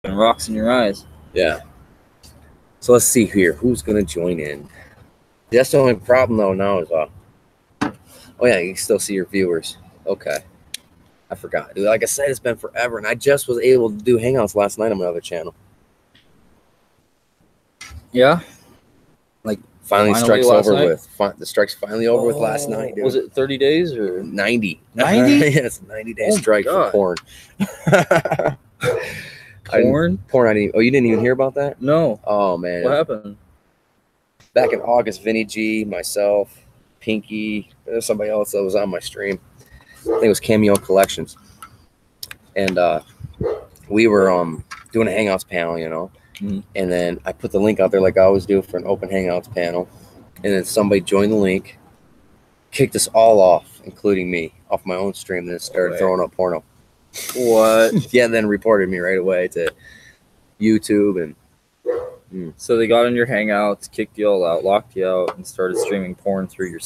and rocks in your eyes. Yeah. So let's see here. Who's going to join in? That's the only problem, though, now is, oh, yeah, you can still see your viewers. Okay. I forgot. Dude, like I said, it's been forever, and I just was able to do Hangouts last night on my other channel. Yeah? Like, finally strikes last over night? with. The strike's finally over with last night, dude. Was it 30 days or? 90. 90? Yeah, it's a 90-day strike for porn. Porn? Porn, I didn't. Oh, you didn't even hear about that? No. Oh, man. What happened? Back in August, Vinny G, myself, Pinky, there's somebody else that was on my stream. I think it was Cameo Collections. And we were doing a Hangouts panel, you know. Mm-hmm. And then I put the link out there like I always do for an open Hangouts panel. And then somebody joined the link, kicked us all off, including me, off my own stream, and then started throwing up porno. What? Yeah, then reported me right away to YouTube. And So they got in your Hangouts, kicked you all out, locked you out, and started streaming porn through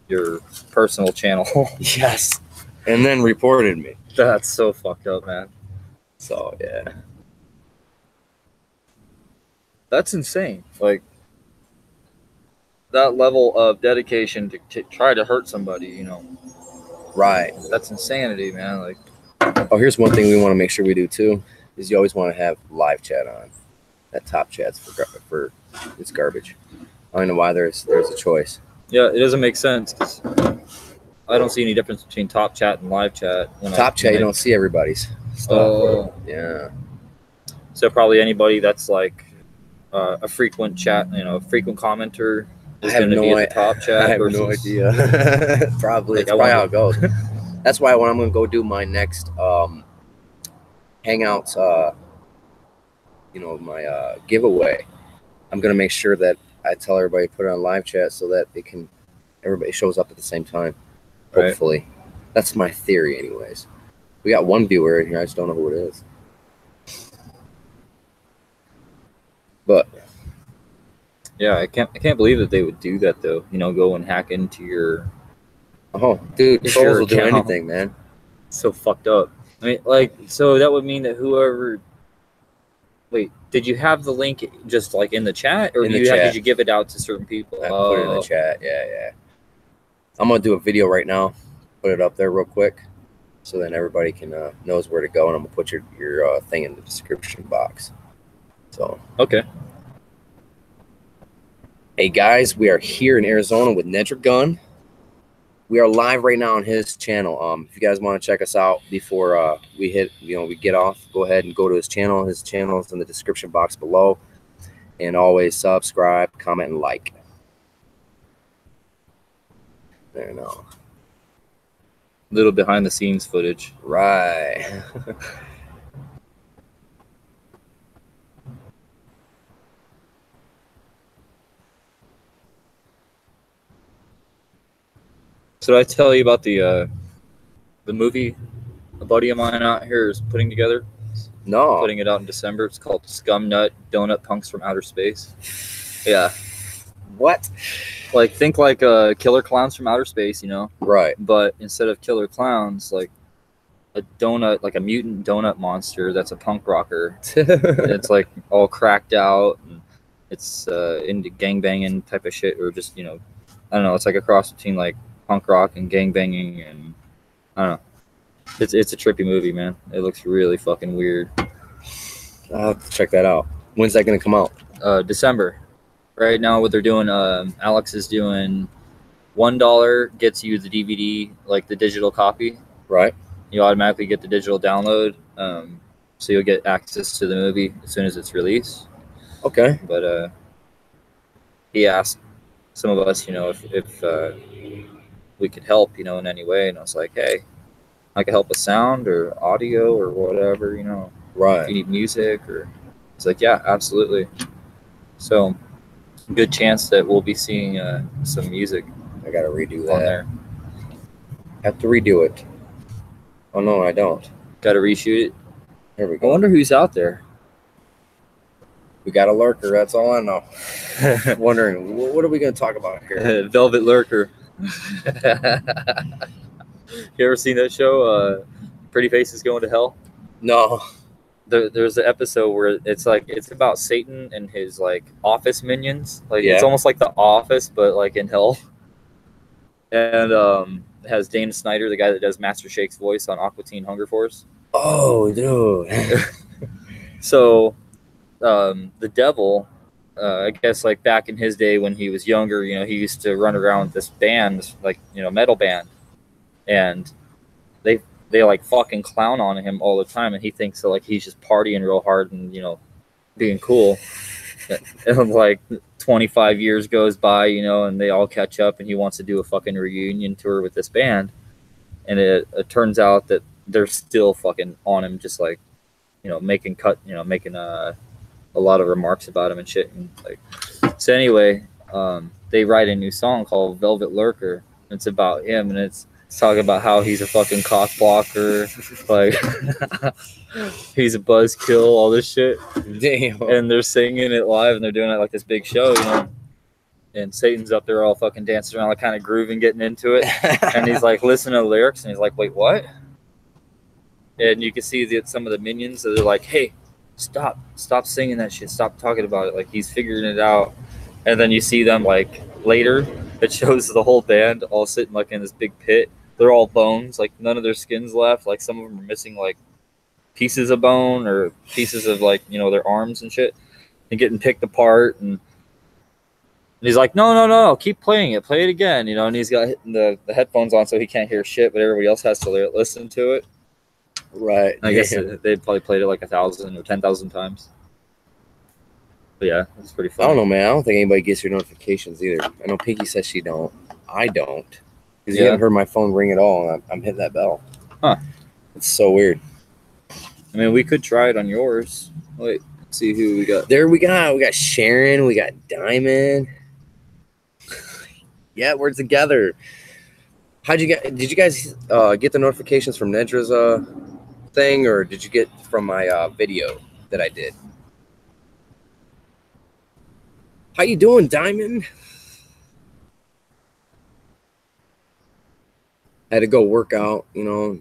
your personal channel. Yes. And then reported me. That's so fucked up, man. So, yeah. That's insane. Like, that level of dedication to try to hurt somebody, you know. Right. That's insanity, man. Like, oh, here's one thing we want to make sure we do, too, is you always want to have live chat on. That top chat's for it's garbage. I don't know why there's a choice. Yeah, it doesn't make sense, 'cause I don't see any difference between top chat and live chat. Top chat, you don't see everybody's stuff. Oh. Yeah. So probably anybody that's like a frequent chat, you know, a frequent commenter is going to be at the top chat. I have no idea. Probably. Like, it's probably how it goes. That's why when I'm going to go do my next Hangouts, you know, my giveaway, I'm going to make sure that I tell everybody to put it on live chat so that everybody shows up at the same time. Hopefully. Right. That's my theory anyways. We got one viewer in here. I just don't know who it is. But yeah, I can't believe that they would do that though. You know, go and hack into your dude, trolls will do anything, man. So fucked up. I mean, like, so that would mean that whoever. Wait, did you have the link just like in the chat, or did you give it out to certain people? I put it in the chat. Yeah. I'm gonna do a video right now. Put it up there real quick, so then everybody can knows where to go, and I'm gonna put your thing in the description box. So okay. Hey guys, we are here in Arizona with Nedrick Gunn. We are live right now on his channel. If you guys want to check us out before we get off, go ahead and go to his channel. His channel is in the description box below. And always subscribe, comment, and like. There you go. Little behind the scenes footage. Right. So did I tell you about the movie a buddy of mine out here is putting together? No. Putting it out in December. It's called Scum Nut Donut Punks from Outer Space. Yeah. What? Like, think like killer clowns from outer space, you know? Right. But instead of killer clowns, like a donut, like a mutant donut monster that's a punk rocker. And it's like all cracked out, and it's into gangbanging type of shit, or just, you know, I don't know. It's like a cross between like punk rock and gangbanging, and I don't know. It's a trippy movie, man. It looks really fucking weird. I'll have to check that out. When's that gonna come out? December. Right now, what they're doing, Alex is doing $1 gets you the DVD, like the digital copy. Right. You automatically get the digital download, so you'll get access to the movie as soon as it's released. Okay. But he asked some of us, you know, if we could help, you know, in any way, and I was like, hey, I could help with sound or audio or whatever, you know. Right. If you need music, or it's like, yeah, absolutely. So, good chance that we'll be seeing some music. I gotta redo on that. there. Have to redo it. Oh no, I don't. Got to reshoot it. Here we I go. wonder who's out there. We got a lurker. That's all I know. Wondering what are we gonna talk about here? Velvet Lurker. You ever seen that show? Pretty Faces Going to Hell. No. there's an episode where it's like it's about Satan and his like office minions. Like Yeah. it's almost like The Office, but like in hell. And it has Dane Snyder, the guy that does Master Shake's voice on Aqua Teen Hunger Force. Oh, dude. So the devil, I guess like back in his day when he was younger, you know, he used to run around with this band, this, like, you know, metal band, and they like fucking clown on him all the time, and he thinks that like he's just partying real hard and, you know, being cool. And like 25 years goes by, you know, and they all catch up, and he wants to do a fucking reunion tour with this band, and it turns out that they're still fucking on him, just like, you know, making a lot of remarks about him and shit. And like, so anyway, they write a new song called Velvet Lurker. It's about him, and it's talking about how he's a fucking cock blocker, like he's a buzzkill, all this shit. Damn. And they're singing it live, and they're doing it like this big show, you know. And Satan's up there all fucking dancing around, like kind of grooving, getting into it. And he's like listening to the lyrics, and he's like, "Wait, what?" And you can see that some of the minions, that they're like, "Hey, stop singing that shit, stop talking about it." Like he's figuring it out. And then you see them like later, it shows the whole band all sitting like in this big pit. They're all bones, like none of their skin's left. Like some of them are missing like pieces of bone or pieces of like, you know, their arms and shit, and getting picked apart. And he's like, no, keep playing it, play it again, you know. And he's got the headphones on so he can't hear shit, but everybody else has to listen to it. Right. I guess they probably played it like 1,000 or 10,000 times. But yeah, it's pretty fun. I don't know, man. I don't think anybody gets your notifications either. I know Pinky says she don't. I don't. Because you haven't heard my phone ring at all, and I'm hitting that bell. Huh. It's so weird. I mean, we could try it on yours. Wait, let's see who we got. There we got Sharon, we got Diamond. Yeah, we're together. Did you guys get the notifications from Nedra's thing, or did you get from my video that I did? How you doing, Diamond? I had to go work out, you know,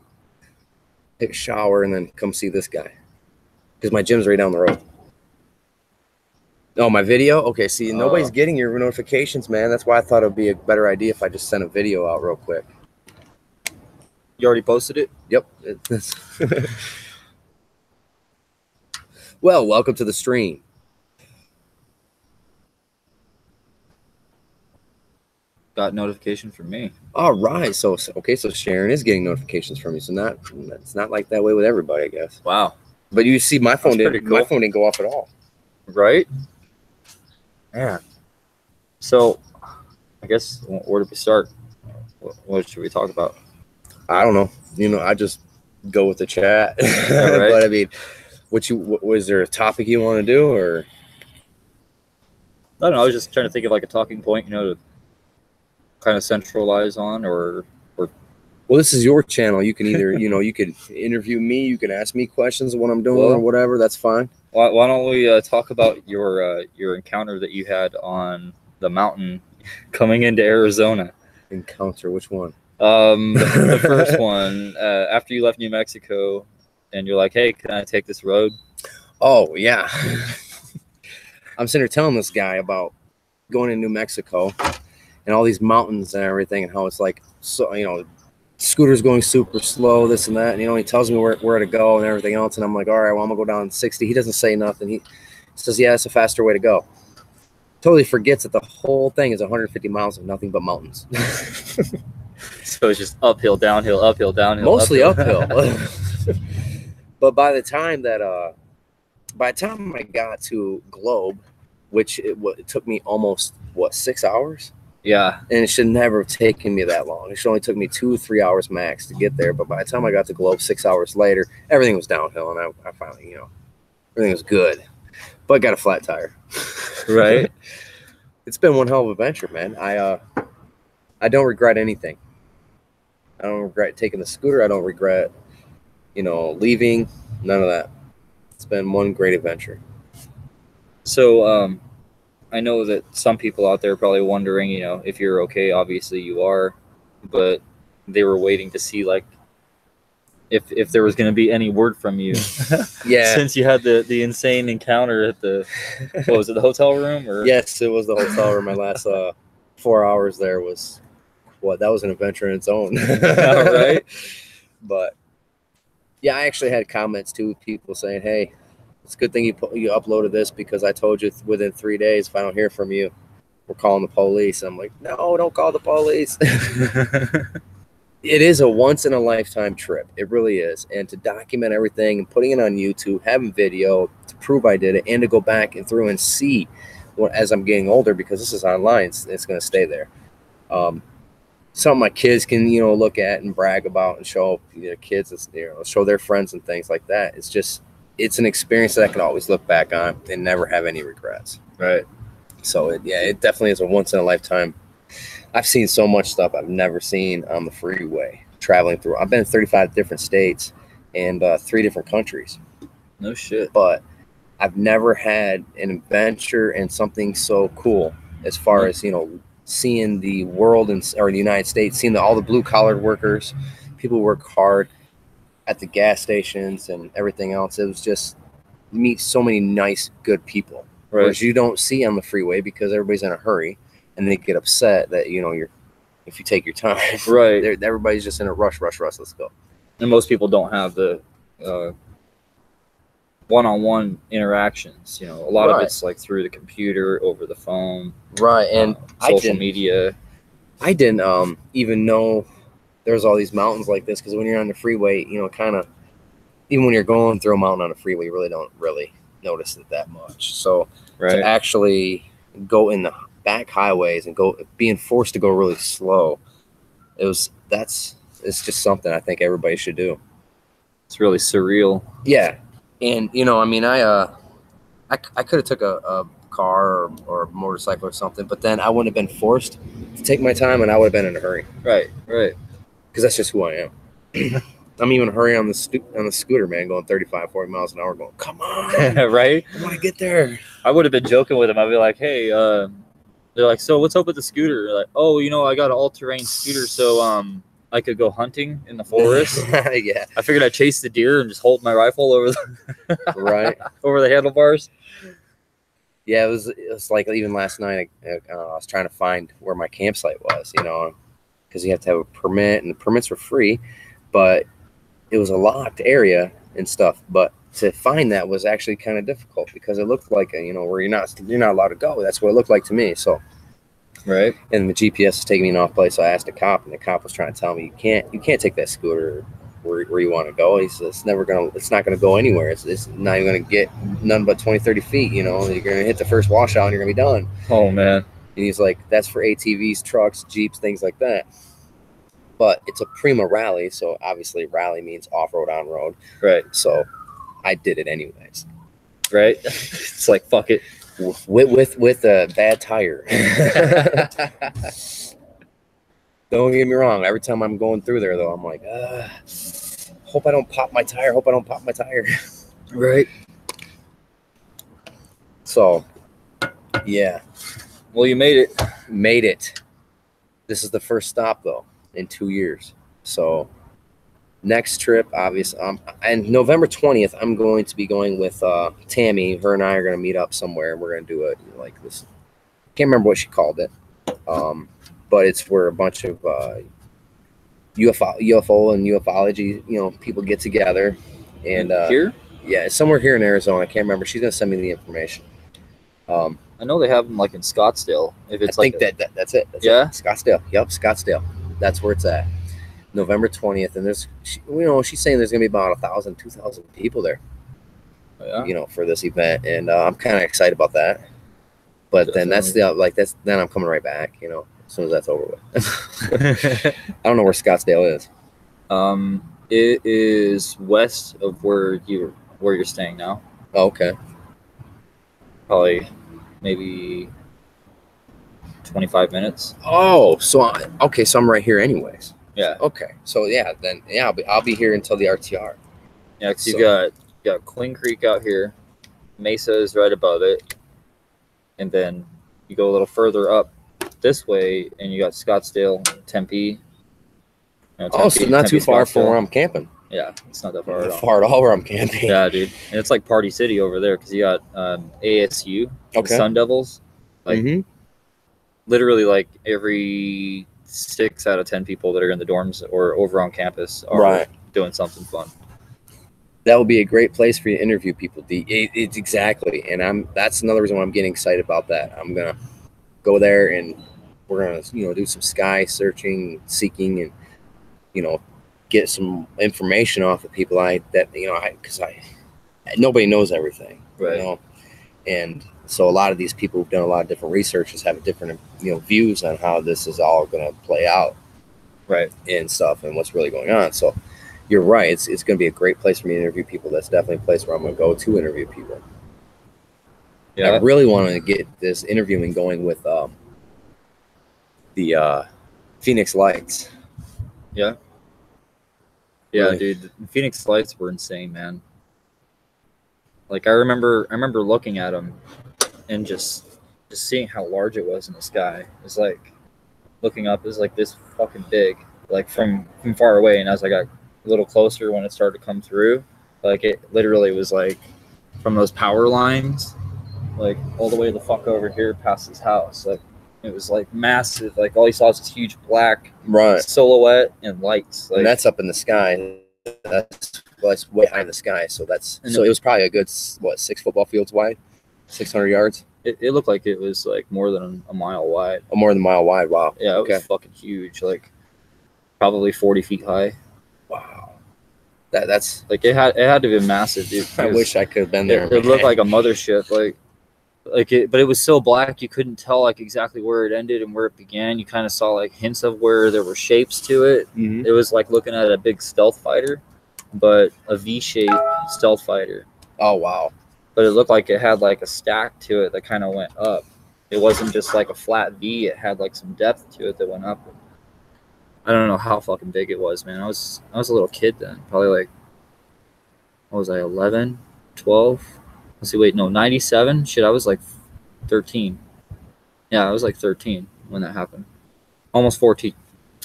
take a shower, and then come see this guy. Because my gym's right down the road. Oh, my video? Okay, see, nobody's getting your notifications, man. That's why I thought it would be a better idea if I just sent a video out real quick. You already posted it? Yep. Well, welcome to the stream. Got notification from me. All right. So Sharon is getting notifications from you. So it's not like that way with everybody, I guess. Wow. But you see, my phone didn't. Cool. My phone didn't go off at all. Right? Yeah. So, I guess where do we start? What should we talk about? I don't know. You know, I just go with the chat. Right. But I mean, was there a topic you want to do, or? I don't know. I was just trying to think of like a talking point, you know, to kind of centralize on, or. Well, this is your channel. You can either, you know, you could interview me. You can ask me questions of what I'm doing or whatever. That's fine. Why don't we talk about your encounter that you had on the mountain coming into Arizona? Encounter? Which one? The first one, after you left New Mexico, and you're like, "Hey, can I take this road?" Oh yeah. I'm sitting here telling this guy about going to New Mexico and all these mountains and everything, and how it's like, so, you know, scooters going super slow, this and that, and, you know, he tells me where to go and everything else, and I'm like, all right, well, I'm gonna go down 60. He doesn't say nothing. He says, yeah, it's a faster way to go. Totally forgets that the whole thing is 150 miles of nothing but mountains. So it's just uphill, downhill, uphill, downhill. Mostly uphill. But by the time I got to Globe, which it took me almost 6 hours. Yeah. And it should never have taken me that long. It should only took me 2-3 hours max to get there. But by the time I got to Globe 6 hours later, everything was downhill, and I finally, you know, everything was good. But I got a flat tire. Right. It's been one hell of an adventure, man. I don't regret anything. I don't regret taking the scooter. I don't regret, you know, leaving. None of that. It's been one great adventure. So, I know that some people out there are probably wondering, you know, if you're okay. Obviously you are, but they were waiting to see, like, if there was going to be any word from you. Yeah. Since you had the insane encounter at the, what was it, the hotel room? Or Yes, it was the hotel room. My last 4 hours there was, that was an adventure in its own. All right. But yeah, I actually had comments too, people saying, hey, it's a good thing you uploaded this, because I told you within 3 days, if I don't hear from you, we're calling the police. I'm like, no, don't call the police. It is a once in a lifetime trip. It really is. And to document everything and putting it on YouTube, having video to prove I did it, and to go back and through and see as I'm getting older, because this is online, it's going to stay there. Something my kids can, look at and brag about and show their kids, show their friends and things like that. It's an experience that I can always look back on and never have any regrets. Right. So it definitely is a once in a lifetime. I've seen so much stuff I've never seen on the freeway traveling through. I've been in 35 different states and 3 different countries. No shit. But I've never had an adventure and something so cool as far as, seeing the world or the United States, seeing all the blue collar workers, people who work hard at the gas stations and everything else. It was just meet so many nice, good people. Right. Whereas you don't see on the freeway, because everybody's in a hurry. And they get upset that, if you take your time, right? Everybody's just in a rush. Let's go. And most people don't have the one-on-one interactions. A lot of it's like through the computer, over the phone, right? And social media. I didn't even know there's all these mountains like this, because when you're on the freeway, kind of, even when you're going through a mountain on a freeway, you really don't notice it that much. So to actually go in the back highways and being forced to go really slow, it's just something I think everybody should do. It's really surreal. Yeah. And I could have took a car or a motorcycle or something, but then I wouldn't have been forced to take my time, and I would have been in a hurry. Right. Because that's just who I am. I'm even in a hurry on the scooter, man, going 35, 40 miles an hour, going, come on. Right? I want to get there. I would have been joking with him. I'd be like, hey, they're like, so what's up with the scooter? They're like, oh, I got an all-terrain scooter, so I could go hunting in the forest. Yeah. I figured I'd chase the deer and just hold my rifle over right over the handlebars. Yeah, it was like even last night, I was trying to find where my campsite was, because you have to have a permit, and the permits were free, but it was a locked area and stuff. But to find that was actually kind of difficult, because it looked like where you're not allowed to go. That's what it looked like to me. So, right. And the GPS is taking me in off place. So I asked the cop, and the cop was trying to tell me you can't take that scooter where you want to go. He says it's not gonna go anywhere. It's not even gonna get none but 20, 30 feet. You're gonna hit the first washout and you're gonna be done. Oh man. And he's like, that's for ATVs, trucks, Jeeps, things like that. But it's a Prima rally, so obviously rally means off-road, on-road. Right. So I did it anyways. Right. It's like, fuck it. With a bad tire. Don't get me wrong. Every time I'm going through there, though, I'm like, hope I don't pop my tire. Right. So, yeah. Well, you made it. Made it. This is the first stop, though, in 2 years. So, next trip, obviously, and November 20th, I'm going to be going with Tammy. Her and I are going to meet up somewhere, and we're going to do it like this. Can't remember what she called it. But it's where a bunch of UFO and ufology, people get together. And here? Yeah, somewhere here in Arizona. I can't remember. She's going to send me the information. I know they have them like in Scottsdale. If it's I think that's it. That's yeah? It. Scottsdale. Yep, Scottsdale. That's where it's at. November 20th. And there's, she's saying there's going to be about 1,000, 2,000 people there. Oh, yeah. For this event. And I'm kind of excited about that. But then then I'm coming right back, as soon as that's over with. I don't know where Scottsdale is. It is west of where you're staying now. Oh, okay. Probably maybe 25 minutes. Oh, so so I'm right here anyways. Yeah. Okay. So I'll be here until the RTR. Yeah, because you got Queen Creek out here. Mesa is right above it. And then you go a little further up this way, and you got Scottsdale, Tempe. So not too far from where I'm camping. Yeah, it's not that far at all. Far at all where I'm camping. Yeah, dude. And it's like Party City over there because you got ASU, the Sun Devils. Like, literally, like every 6 out of 10 people that are in the dorms or over on campus are doing something fun. That would be a great place for you to interview people. It's exactly, and that's another reason why I'm getting excited about that. I'm gonna go there and we're gonna do some sky searching, seeking, and get some information off of people because nobody knows everything, right? And so a lot of these people who've done a lot of different researches have different views on how this is all going to play out, right, and stuff, and what's really going on. So you're right, it's going to be a great place for me to interview people. That's definitely a place where I'm going to go to interview people. Yeah, I really want to get this interviewing going with the Phoenix Lights. Yeah. Yeah, really? Dude, the Phoenix Lights were insane, man. Like I remember looking at them and just seeing how large it was in the sky. It's like looking up is like this fucking big, like from far away. And as I got a little closer, when it started to come through, like it literally was like from those power lines, like all the way the fuck over here past his house. Like it was like massive. Like all you saw was this huge black silhouette and lights. Like, and that's up in the sky. That's way high in the sky. So it was probably a good 6 football fields wide, 600 yards. It looked like it was like more than a mile wide. Oh, more than a mile wide. Wow. Yeah, it was fucking huge. Like probably 40 feet high. Wow. That's like it had to be massive, dude. I wish I could have been there. It looked like a mothership, but it was so black you couldn't tell like exactly where it ended and where it began. You kind of saw like hints of where there were shapes to it. It was like looking at a big stealth fighter, but a V-shaped stealth fighter. Oh wow. But it looked like it had like a stack to it that kind of went up. It wasn't just like a flat V. It had like some depth to it that went up. I don't know how fucking big it was, man. I was a little kid then. Probably like, what was I, 11, 12? Let's see, wait, no, 97? Shit, I was like 13. Yeah, I was like 13 when that happened. Almost 14.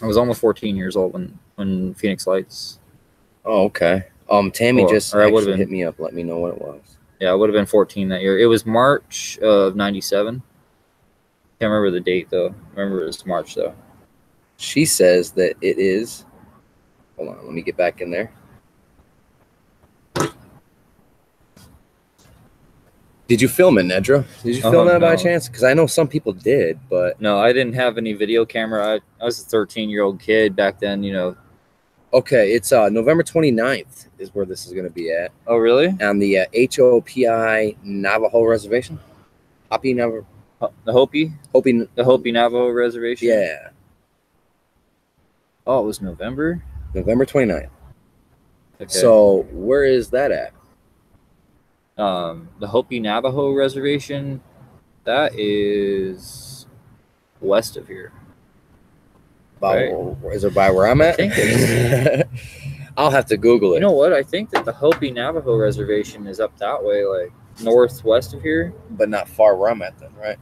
I was almost 14 years old when Phoenix Lights. Oh, okay. Tammy just hit me up, let me know what it was. Yeah, I would have been 14 that year. It was March of 97. Can't remember the date, though. I remember it was March, though. She says that it is... Hold on, let me get back in there. Did you film it, Nedra? Did you film that by chance? Because I know some people did, but... No, I didn't have any video camera. I was a 13-year-old kid back then, Okay, it's November 29th is where this is going to be at. Oh, really? On the Hopi Navajo Reservation. Hopi Navajo. The Hopi? The Hopi Navajo Reservation? Yeah. Oh, it was November? November 29th. Okay. So, where is that at? The Hopi Navajo Reservation, that is west of here. Is it by where I'm at? I think I'll have to Google it. You know what? I think that the Hopi Navajo Reservation is up that way, like northwest of here. But not far where I'm at then, right?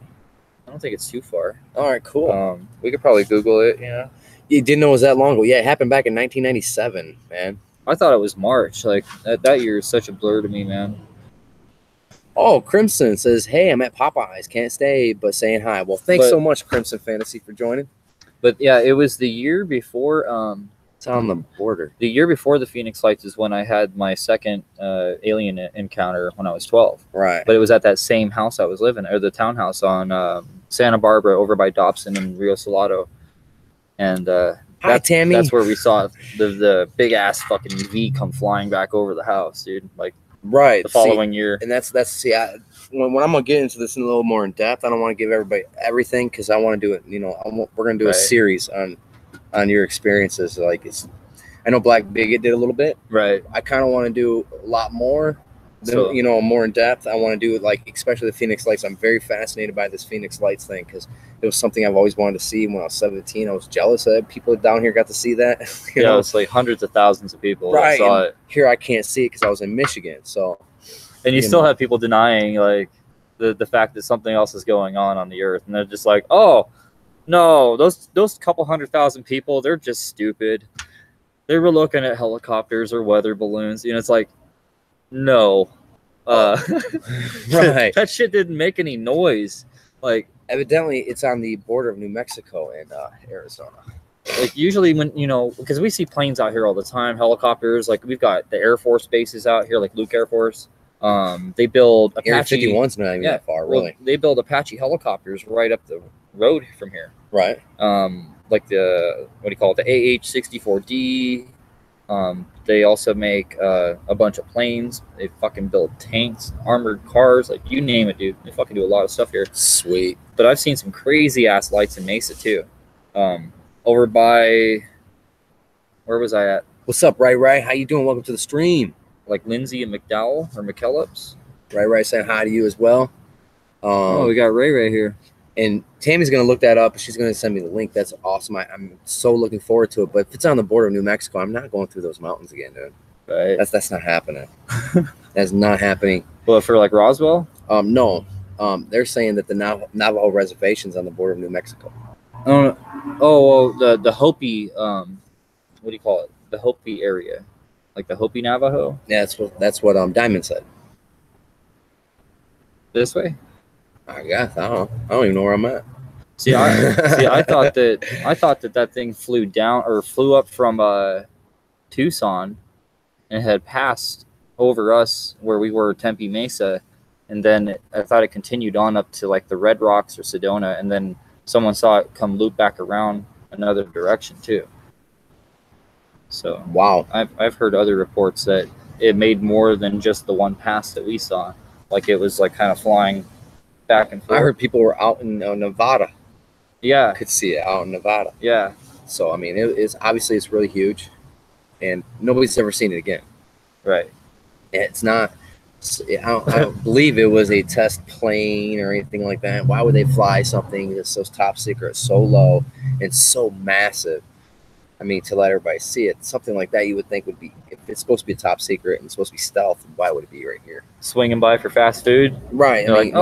I don't think it's too far. All right, cool. We could probably Google it, You didn't know it was that long ago? Yeah, it happened back in 1997, man. I thought it was March. Like, that year is such a blur to me, man. Oh, Crimson says, hey, I'm at Popeyes. Can't stay, but saying hi. Well, thanks so much, Crimson Fantasy, for joining. But, yeah, it was the year before... it's on the border. The year before the Phoenix Lights is when I had my second alien encounter when I was 12. Right. But it was at that same house I was living at, or the townhouse on Santa Barbara over by Dobson and Rio Salado. And hi, Tammy. That's where we saw the big-ass fucking V come flying back over the house, dude. Like, right. The following year. And that's when I'm going to get into this in a little more in depth, I don't want to give everybody everything because I want to do it, we're going to do a series on your experiences. Like I know Black Bigot did a little bit. Right. I kind of want to do a lot more, more in depth. I want to do it, like, especially the Phoenix Lights. I'm very fascinated by this Phoenix Lights thing because it was something I've always wanted to see. When I was 17, I was jealous that people down here got to see that. It's like hundreds of thousands of people that saw it. Here I can't see it because I was in Michigan. So, and you still have people denying like the fact that something else is going on the earth, and they're just like, oh no, those couple 100,000 people, they're just stupid. They were looking at helicopters or weather balloons. You know, it's like, no. Right. That shit didn't make any noise. Like, evidently, it's on the border of New Mexico and Arizona. like usually when, you know, because we see planes out here all the time, helicopters. Like, we've got the Air Force bases out here, like Luke Air Force. They build Apache. Area 51's not even that far, really. Well, they build Apache helicopters right up the road from here. Right. Like the, what do you call it, the AH-64D. They also make a bunch of planes. They fucking build tanks, armored cars, like you name it, dude. They fucking do a lot of stuff here. Sweet. But I've seen some crazy ass lights in Mesa too. Over by, where was I at? What's up, Ray? How you doing? Welcome to the stream. Like Lindsay and McDowell or McKellips. Ray saying hi to you as well. Oh, we got Ray here. And Tammy's going to look that up. She's going to send me the link. That's awesome. I'm so looking forward to it. But if it's on the border of New Mexico, I'm not going through those mountains again, dude. Right. That's not happening. That's not happening. Well, for like Roswell? No. They're saying that the Navajo reservation's on the border of New Mexico. Well, the Hopi, what do you call it? The Hopi area, like the Hopi Navajo. Yeah, that's what Diamond said. This way. I guess I don't even know where I'm at. I thought that thing flew down or flew up from Tucson and had passed over us where we were, Tempe Mesa, and then I thought it continued on up to like the Red Rocks or Sedona, and then someone saw it come loop back around another direction too. So wow, I've heard other reports that it made more than just the one pass that we saw. Like it was like kind of flying back and forth. I heard people were out in Nevada. Yeah, could see it out in Nevada. Yeah. So I mean, it's obviously it's really huge, and nobody's ever seen it again. Right. It's not. I don't believe it was a test plane or anything like that. Why would they fly something that's so top secret, so low, and so massive? I mean, to let everybody see it, something like that you would think would be, if it's supposed to be top secret and it's supposed to be stealth, why would it be right here? Swinging by for fast food? Right. I mean,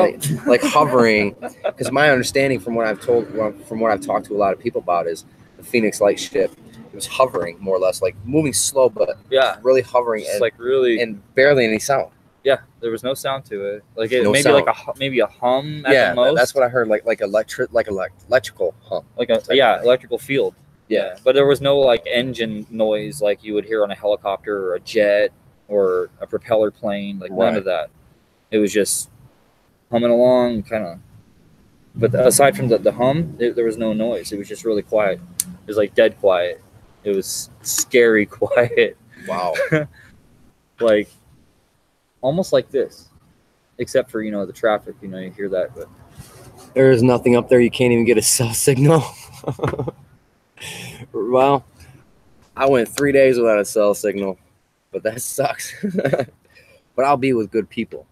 like hovering, because my understanding from what I've talked to a lot of people about is the Phoenix Light ship, it was hovering more or less, like moving slow, but yeah, really hovering and, like really, and barely any sound. Yeah, there was no sound to it. Like it, no maybe sound. Like maybe a hum at the most. That's what I heard, like electrical hum. Like electrical field. Yeah, but there was no like engine noise like you would hear on a helicopter or a jet or a propeller plane. Like none of that. It was just humming along, kind of. But aside from the hum, there was no noise. It was just really quiet. It was like dead quiet. It was scary quiet. Wow. Like almost like this, except for the traffic. You hear that, but there is nothing up there. You can't even get a cell signal. Well, I went 3 days without a cell signal, but that sucks. But I'll be with good people.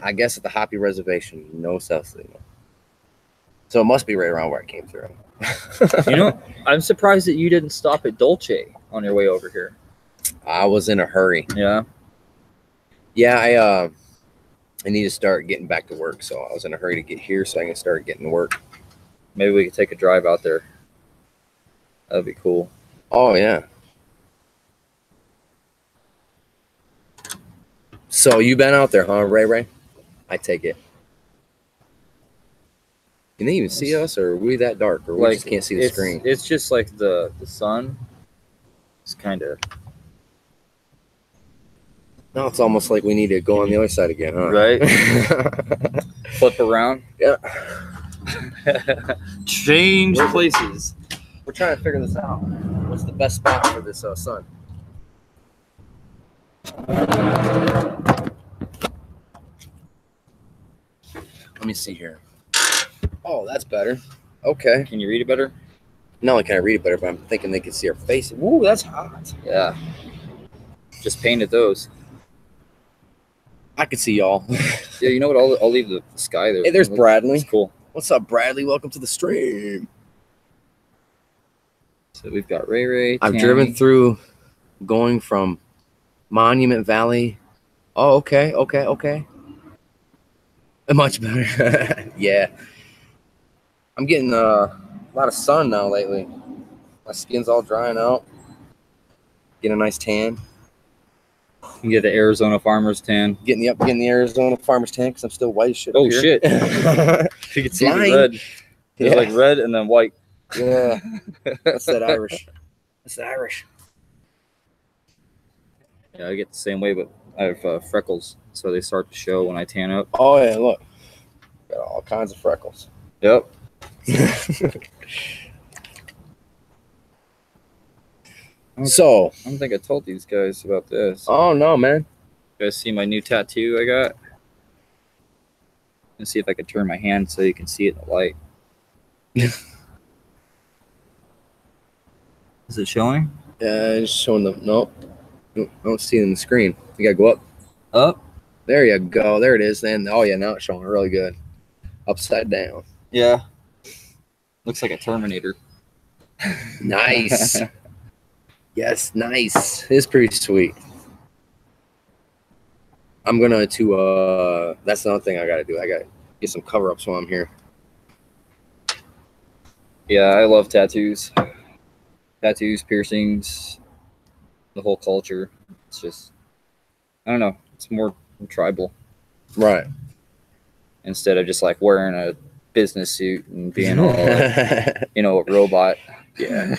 I guess at the Hopi Reservation, no cell signal. So it must be right around where I came through. I'm surprised that you didn't stop at Dolce on your way over here. I was in a hurry. Yeah. Yeah, I need to start getting back to work, so I was in a hurry to get here so I can start getting to work. Maybe we could take a drive out there. That'd be cool. Oh, yeah. So you been out there, huh, Ray? I take it. Can they even see us, or are we that dark, or we just can't see the screen? It's just like the sun. It's kind of... No, it's almost like we need to go on the other side again, huh? Right? Flip around. Yeah. Change places. We're trying to figure this out. What's the best spot for this sun? Let me see here. Oh, that's better. Okay. Can you read it better? Not only can I read it better, but I'm thinking they can see our face. Ooh, that's hot. Yeah. Just painted those. I can see y'all. Yeah, you know what? I'll leave the sky there. Hey, there's Bradley. That's cool. What's up, Bradley? Welcome to the stream. So we've got Ray. I've driven through, going from Monument Valley. Oh, okay. Much better. Yeah. I'm getting lot of sun now lately. My skin's all drying out. Get a nice tan. You get the Arizona farmer's tan. Getting the Arizona farmer's tan because I'm still white as shit. Oh, here. shit. You can see the Flying. red. There's like red and then white. Yeah. That's that Irish. That's the Irish. Yeah, I get the same way, but I have freckles, so they start to show when I tan up. Oh, yeah, look. Got all kinds of freckles. Yep. So. I don't think I told these guys about this. Oh, no, man. You guys see my new tattoo I got? Let's see if I can turn my hand so you can see it in the light. Is it showing? Yeah, it's showing them. Nope. I don't see it on the screen. You gotta go up. Up? There you go. There it is. Then, oh yeah, now it's showing really good. Upside down. Yeah. Looks like a Terminator. Nice. Yes, nice. It's pretty sweet. I'm gonna that's another thing I gotta do. I gotta get some cover ups while I'm here. Yeah, I love tattoos. Tattoos, piercings, the whole culture. It's just, I don't know. It's more tribal. Right. Instead of just like wearing a business suit and being all, like, you know, a robot. Yeah.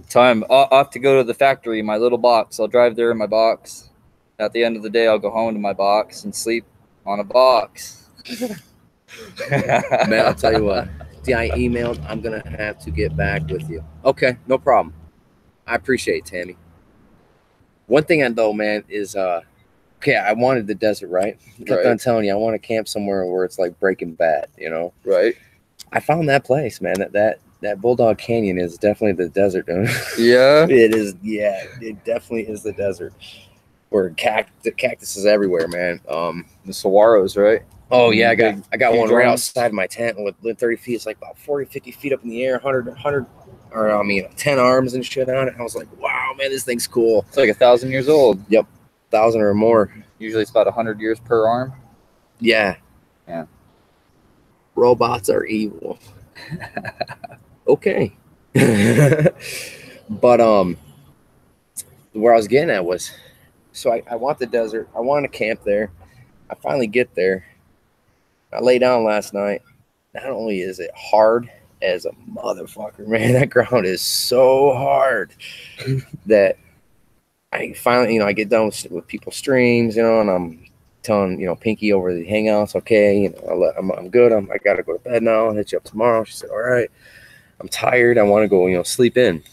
Time off to go to the factory, my little box. I'll drive there in my box. At the end of the day, I'll go home to my box and sleep on a box. Man, I'll tell you what. I emailed. I'm going to have to get back with you. Okay, no problem. I appreciate it, Tammy. One thing I know, man, is, okay, I wanted the desert, right? I kept on telling you, I want to camp somewhere where it's like Breaking Bad, you know? Right. I found that place, man. That Bulldog Canyon is definitely the desert. Yeah. It is. Yeah, it definitely is the desert. Where the cactus is everywhere, man. The saguaros, right? Oh yeah, I got one right drums. outside my tent with 30 feet. It's like about 40, 50 feet up in the air, 10 arms and shit on it. I was like, wow, man, this thing's cool. It's like 1,000 years old. Yep, 1,000 or more. Usually it's about 100 years per arm. Yeah. Yeah. Robots are evil. Okay. But where I was getting at was, so I want the desert. I want to camp there. I finally get there. I lay down last night. Not only is it hard as a motherfucker, man, that ground is so hard that I finally, I get done with people's streams, and I'm telling, Pinky over the Hangouts, okay, I'm good. I got to go to bed now. I'll hit you up tomorrow. She said, all right. I'm tired. I want to go, sleep in.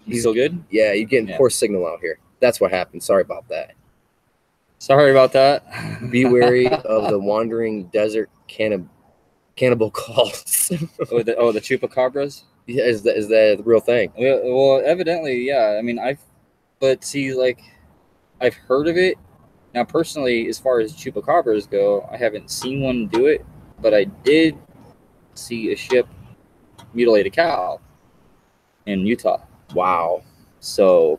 You still good? Yeah, you're getting poor signal out here. That's what happened. Sorry about that. Sorry about that. Be wary of the wandering desert cannibal calls. the chupacabras? Yeah, is that the real thing? Well, evidently, yeah. I mean, I've heard of it. Now, personally, as far as chupacabras go, I haven't seen one do it, but I did see a ship mutilate a cow in Utah. Wow. So,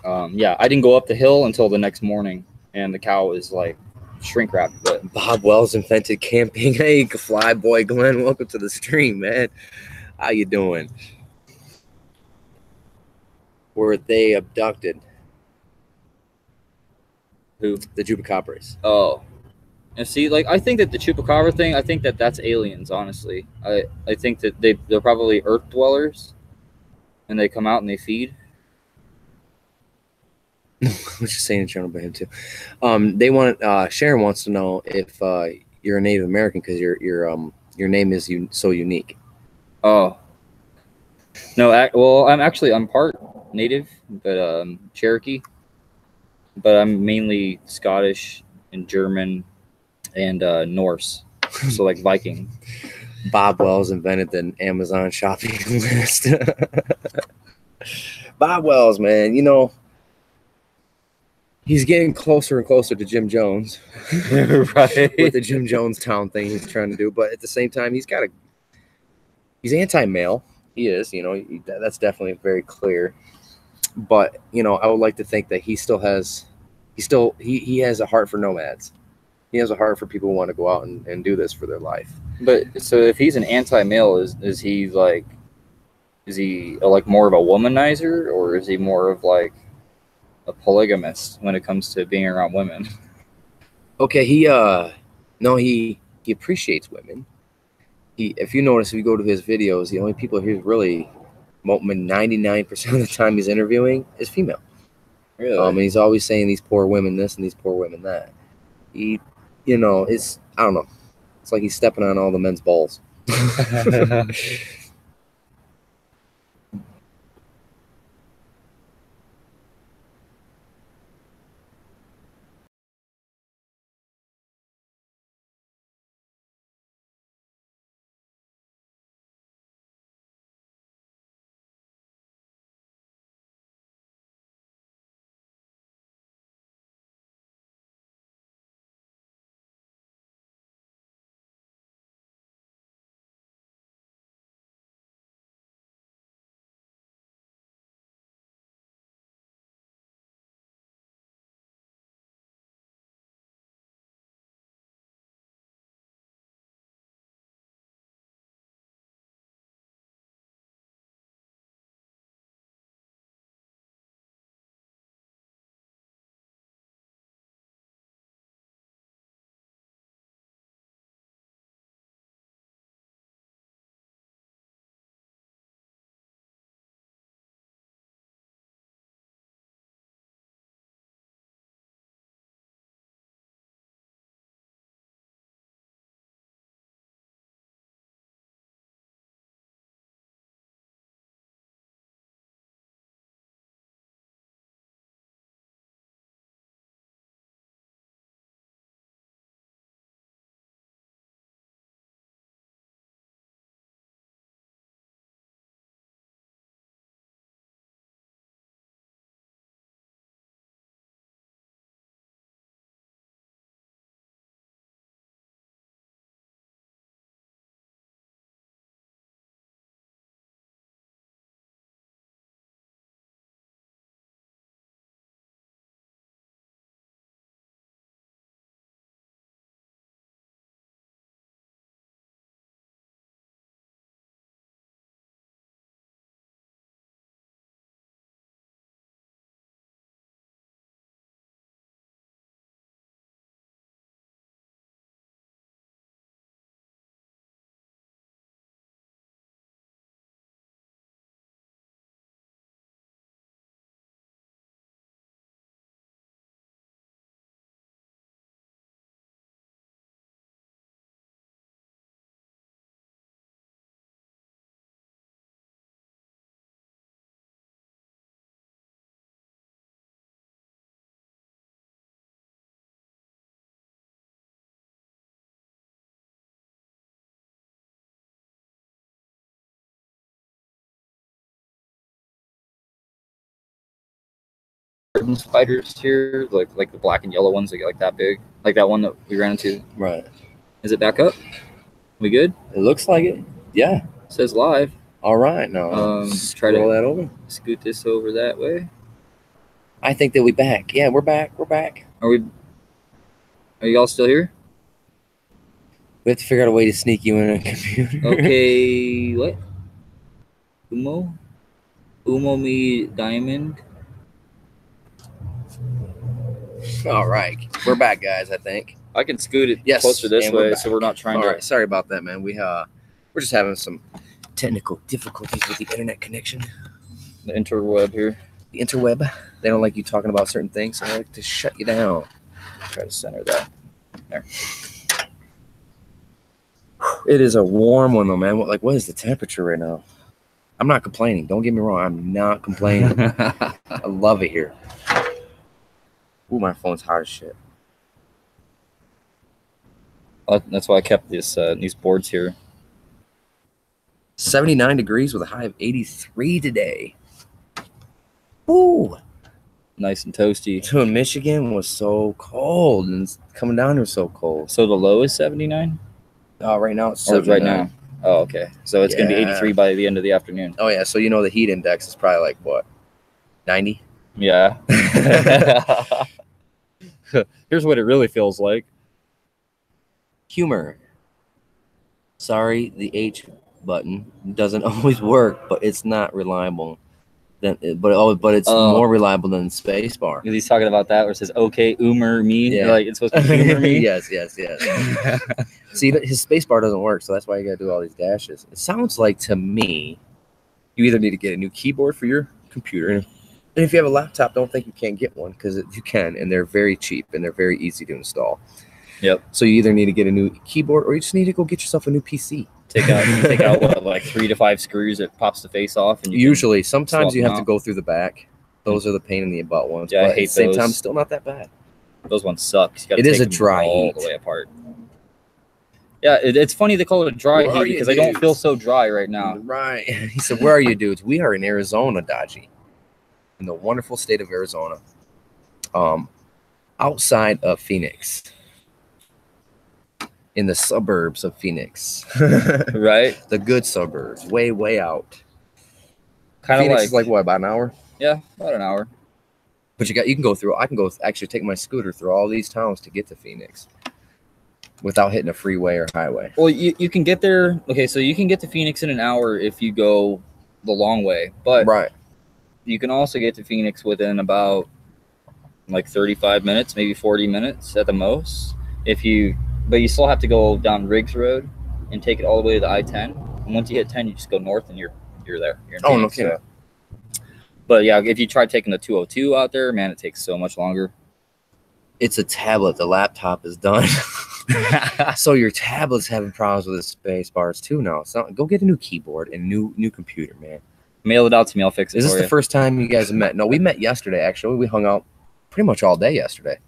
yeah, I didn't go up the hill until the next morning, and the cow was like shrink wrapped. But Bob Wells invented camping. Hey, fly boy Glenn, welcome to the stream, man. How you doing? Were they abducted? Who? The chupacabras. Oh. And see, like, I think that the chupacabra thing, I think that that's aliens, honestly. I think that they're probably Earth dwellers, and they come out and they feed. was just saying in general about him too. They want Sharon wants to know if you're a Native American because your name is so unique. Oh, no. Well, I'm part Native, but Cherokee. But I'm mainly Scottish and German and Norse, so like Viking. Bob Wells invented the Amazon shopping list. Bob Wells, man, you know, he's getting closer and closer to Jim Jones, Right? With the Jim Jonestown thing he's trying to do. But at the same time, he's anti-male. He is, you know, that's definitely very clear. But you know, I would like to think that he has a heart for nomads. He has a heart for people who want to go out and do this for their life. But so if he's an anti-male, is he like more of a womanizer, or is he more of like a polygamist when it comes to being around women? Okay, no, he appreciates women. If you notice, if you go to his videos, the only people he's really 99% of the time he's interviewing is female. Really? And he's always saying these poor women this and these poor women that. I don't know. It's like he's stepping on all the men's balls. Spiders here, like the black and yellow ones that get like that big, like that one that we ran into. Right. Is it back up? We good? It looks like it. Yeah. It says live. All right. Now try to roll that over. Scoot this over that way. I think that we back. Yeah, we're back. We're back. Are y'all still here? We have to figure out a way to sneak you in a computer. Okay, what? Umo me diamond. All right, we're back, guys. I think I can scoot it closer this way, so we're not trying to. All right, sorry about that, man. We're just having some technical difficulties with the internet connection. The interweb here. the interweb. They don't like you talking about certain things, so I like to shut you down. Try to center that. There. It is a warm one though, man. What is the temperature right now? I'm not complaining. Don't get me wrong. I'm not complaining. I love it here. Ooh, my phone's hot as shit. That's why I kept these boards here. 79 degrees with a high of 83 today. Ooh. Nice and toasty. To Michigan was so cold, and coming down here so cold. So the low is 79? Right now it's 79. Right now. Oh, okay. So it's going to be 83 by the end of the afternoon. Oh, yeah. So you know the heat index is probably like, what, 90? Yeah. Here's what it really feels like. Humor. Sorry, the H button doesn't always work, but it's not reliable. But it's more reliable than spacebar. He's talking about that where it says, okay, me. Yeah. Like, it's supposed to be humor me. Yes. See, his spacebar doesn't work, so that's why you got to do all these dashes. It sounds like to me, you either need to get a new keyboard for your computer. And if you have a laptop, don't think you can't get one, because you can, and they're very cheap, and they're very easy to install. Yep. So you either need to get a new keyboard, or you just need to go get yourself a new PC. Take out what, like 3 to 5 screws. It pops the face off, and sometimes you have to go through the back. Those are the pain in the butt ones. Yeah, but I hate at the same those. time, still not that bad. Those ones suck. It is a dry all heat. the way apart. Yeah, it's funny they call it a dry heat because I don't feel so dry right now. Right. He said, "Where are you, dudes? We are in Arizona, Dodgy, in the wonderful state of Arizona, outside of Phoenix." In the suburbs of Phoenix. Right? The good suburbs. Way out. Kind of Phoenix is like what, about an hour? Yeah, about an hour. But I can go actually take my scooter through all these towns to get to Phoenix without hitting a freeway or highway. Well, you can get there. Okay, so you can get to Phoenix in an hour if you go the long way. But right. You can also get to Phoenix within about like 35 minutes, maybe 40 minutes at the most. But you still have to go down Riggs Road and take it all the way to the I-10. And once you hit 10, you just go north and you're there. You're in Phoenix, no kidding. So. But yeah, if you try taking the 202 out there, man, it takes so much longer. It's a tablet. The laptop is done. So your tablet's having problems with the space bars too now. So go get a new keyboard and new computer, man. Mail it out to me. I'll fix it. Is this the first time you guys have met? No, we met yesterday, actually. We hung out pretty much all day yesterday.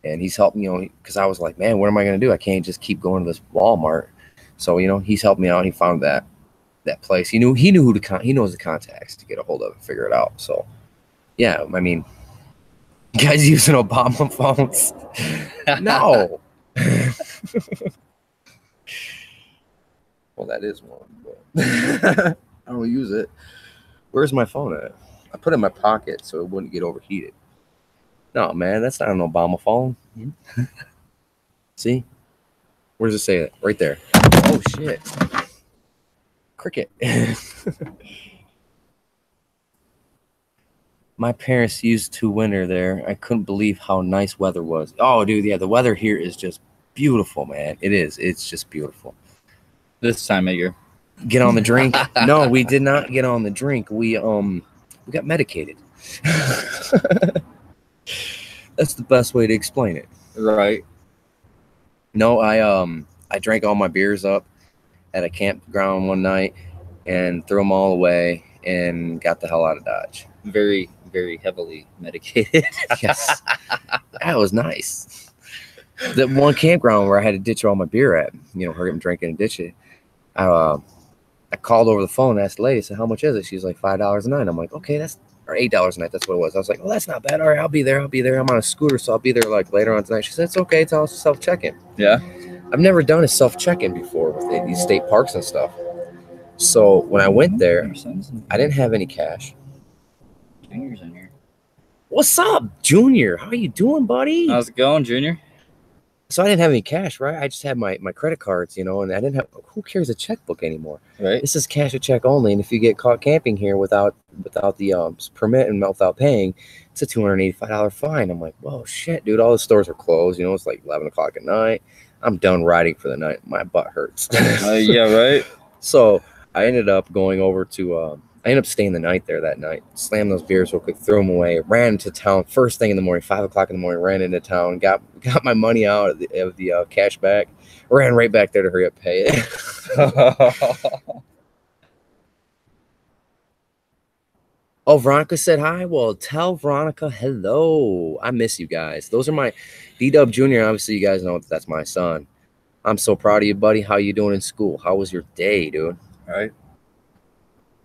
And he's helped me, because I was like, man, what am I going to do? I can't just keep going to this Walmart. So, he's helped me out. He found that place. He knows the contacts to get a hold of it, figure it out. So, yeah, I mean, you guys using Obama phones? No. Well, that is one, but I don't use it. Where's my phone at? I put it in my pocket so it wouldn't get overheated. No, man, that's not an Obama phone. See? Where does it say it? Right there. Oh, shit. Cricket. My parents used to winter there. I couldn't believe how nice weather was. Oh, dude, yeah, the weather here is just beautiful, man. It is. It's just beautiful. This time of year. Get on the drink? No, we did not get on the drink. We got medicated. That's the best way to explain it. Right. No, I drank all my beers up at a campground one night and threw them all away and got the hell out of Dodge. Very, very heavily medicated. Yes. That was nice. The one campground where I had to ditch all my beer at, hurry up and drink it and ditch it. I called over the phone and asked the lady, I said, how much is it? She's like, $5 a night. I'm like, okay, or $8 a night. That's what it was. I was like, well, that's not bad. All right, I'll be there. I'm on a scooter, so I'll be there like later on tonight. She said, it's okay. It's all self-check-in. Yeah. I've never done a self-check-in before with these state parks and stuff. So when I went there, I didn't have any cash. Junior's in here. What's up, Junior? How are you doing, buddy? How's it going, Junior? So I didn't have any cash, right? I just had my credit cards, and I didn't have. Who carries a checkbook anymore? Right. This is cash or check only, and if you get caught camping here without the permit and without paying, it's a $285 fine. I'm like, whoa, shit, dude! All the stores are closed. It's like 11 o'clock at night. I'm done riding for the night. My butt hurts. Yeah, right. So I ended up going over to I ended up staying the night there that night. Slammed those beers real quick, threw them away. Ran into town first thing in the morning, 5 o'clock in the morning. Ran into town, got my money out of the cash back. Ran right back there to hurry up and pay it. Oh, Veronica said hi. Well, tell Veronica hello. I miss you guys. Those are my Dee Dub Jr. Obviously, you guys know that's my son. I'm so proud of you, buddy. How you doing in school? How was your day, dude? All right.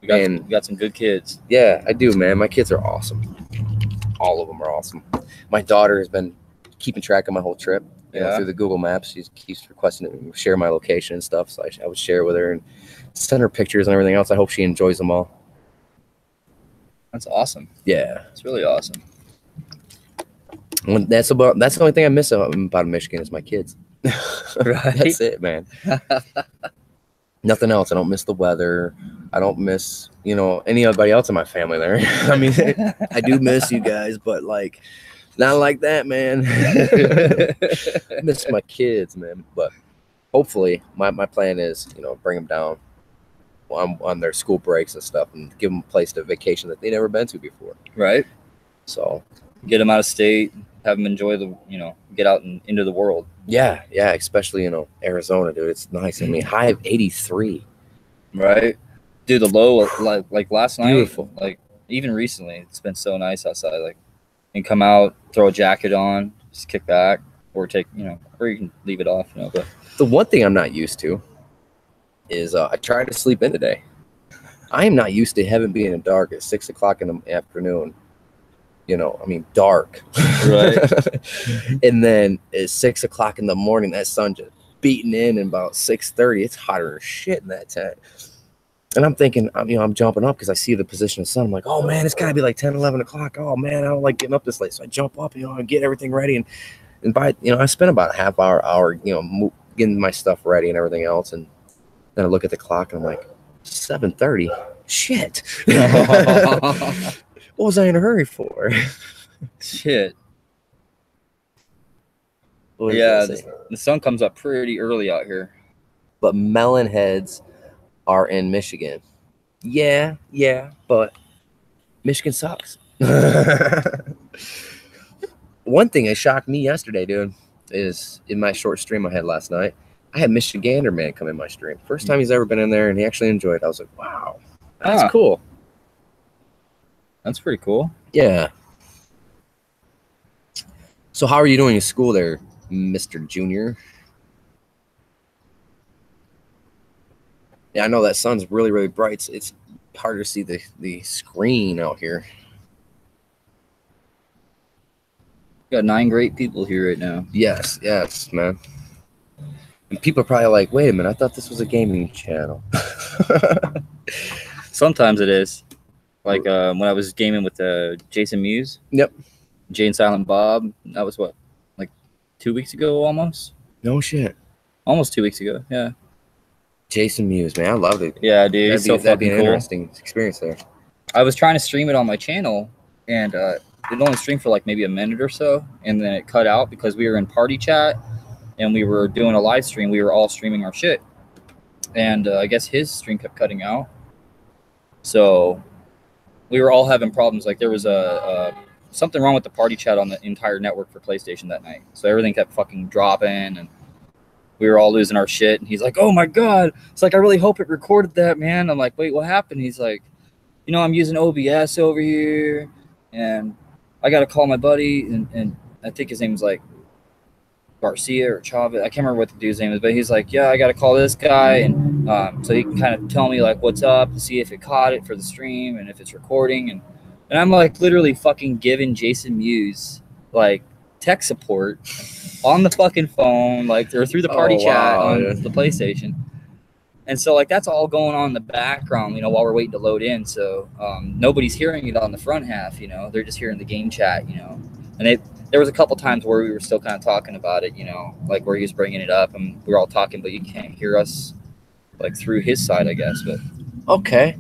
We got some good kids. Yeah, I do, man. My kids are awesome. All of them are awesome. My daughter has been keeping track of my whole trip. You know, through the Google Maps. She keeps requesting to share my location and stuff. So I would share with her and send her pictures and everything else. I hope she enjoys them all. That's awesome. Yeah, it's really awesome. That's the only thing I miss about Michigan is my kids. Right. That's it, man. Nothing else. I don't miss the weather. I don't miss, you know, anybody else in my family there. I mean, I do miss you guys, but like, not like that, man. I miss my kids, man. But hopefully, my plan is, you know, bring them down on their school breaks and stuff and give them a place to vacation that they've never been to before. Right. So get them out of state, have them enjoy the, you know, get out and into the world. Yeah, yeah, especially, you know, Arizona, dude. It's nice. I mean, high of 83. Right. Dude, the low, like last night, beautiful. Like even recently, it's been so nice outside. Like, you can come out, throw a jacket on, just kick back, or take, you know, or you can leave it off, you know. But the one thing I'm not used to is I tried to sleep in today. I am not used to heaven being dark at 6 o'clock in the afternoon. You know, I mean, dark. Right. And then at 6 o'clock in the morning, that sun just beating in about 6:30. It's hotter as shit in that tent. And I'm thinking, you know, I'm jumping up because I see the position of the sun. I'm like, oh, man, it's got to be like 10, 11 o'clock. Oh, man, I don't like getting up this late. So I jump up, you know, and get everything ready. And by, you know, I spent about a half hour, you know, getting my stuff ready and everything else. And then I look at the clock and I'm like, 7:30. Shit. What was I in a hurry for? Shit. Yeah, the sun comes up pretty early out here. But melon heads are in Michigan. Yeah, but Michigan sucks. One thing that shocked me yesterday, dude, is in my short stream I had last night, I had Michigander Man come in my stream. First time he's ever been in there, and he actually enjoyed it. I was like, wow, that's cool. That's pretty cool. Yeah. So how are you doing in school there, Mr. Junior? Yeah, I know that sun's really, really bright. It's hard to see the screen out here. Got 9 great people here right now. Yes, man. And people are probably like, wait a minute, I thought this was a gaming channel. Sometimes it is. Like when I was gaming with Jason Mewes. Yep. Jane Silent Bob. That was what? Like 2 weeks ago almost? No shit. Almost 2 weeks ago, yeah. Jason Mewes, man. I loved it. Yeah, dude. That'd be an interesting experience there. I was trying to stream it on my channel, and it only streamed for like maybe a minute or so, and then it cut out because we were in party chat, and we were doing a live stream. We were all streaming our shit, and I guess his stream kept cutting out. So we were all having problems. Like there was something wrong with the party chat on the entire network for PlayStation that night. So everything kept fucking dropping, and we were all losing our shit. And he's like, oh my God. It's like, I really hope it recorded that, man. I'm like, wait, what happened? He's like, you know, I'm using OBS over here, and I got to call my buddy. And I think his name was like Garcia or Chavez. I can't remember what the dude's name is, but he's like, yeah, I got to call this guy. And so he can kind of tell me like what's up and see if it caught it for the stream and if it's recording. And I'm like literally fucking giving Jason Mewes like tech support on the fucking phone, like or through the party chat on the PlayStation. And so like that's all going on in the background, you know, while we're waiting to load in. So nobody's hearing it on the front half, you know, they're just hearing the game chat, you know. And there was a couple times where we were still kind of talking about it, you know, like where he was bringing it up and we were all talking, but you can't hear us like through his side, I guess. But okay.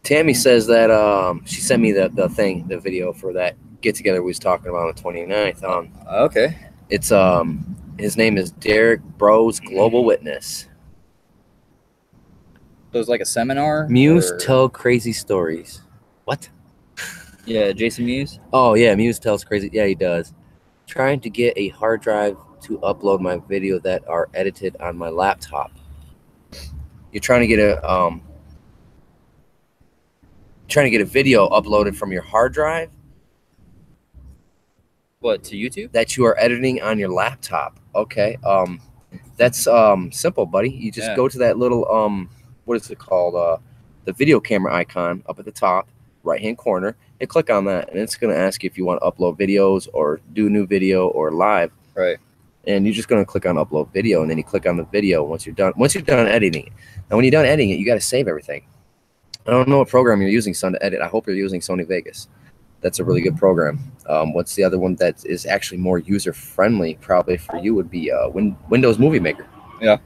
Tammy says that she sent me the video for that get together we was talking about on the 29th. Okay. It's his name is Derek Bros Global Witness. So it's like a seminar? Muse or- tell crazy stories. What? Yeah, Jason Muse. Oh yeah, Muse tells crazy. Yeah, he does. Trying to get a hard drive to upload my video that are edited on my laptop. You're trying to get a video uploaded from your hard drive What, to YouTube? that you are editing on your laptop. Okay. That's simple, buddy. You just go to that little what is it called? The video camera icon up at the top right hand corner and click on that, and it's going to ask you if you want to upload videos or do a new video or live. Right. And you're just going to click on upload video, and then you click on the video once you're done editing it. Now when you're done editing it, you got to save everything. I don't know what program you're using, son, to edit. I hope you're using Sony Vegas. That's a really good program. What's the other one that is actually more user friendly probably for you would be Windows Movie Maker. Yeah.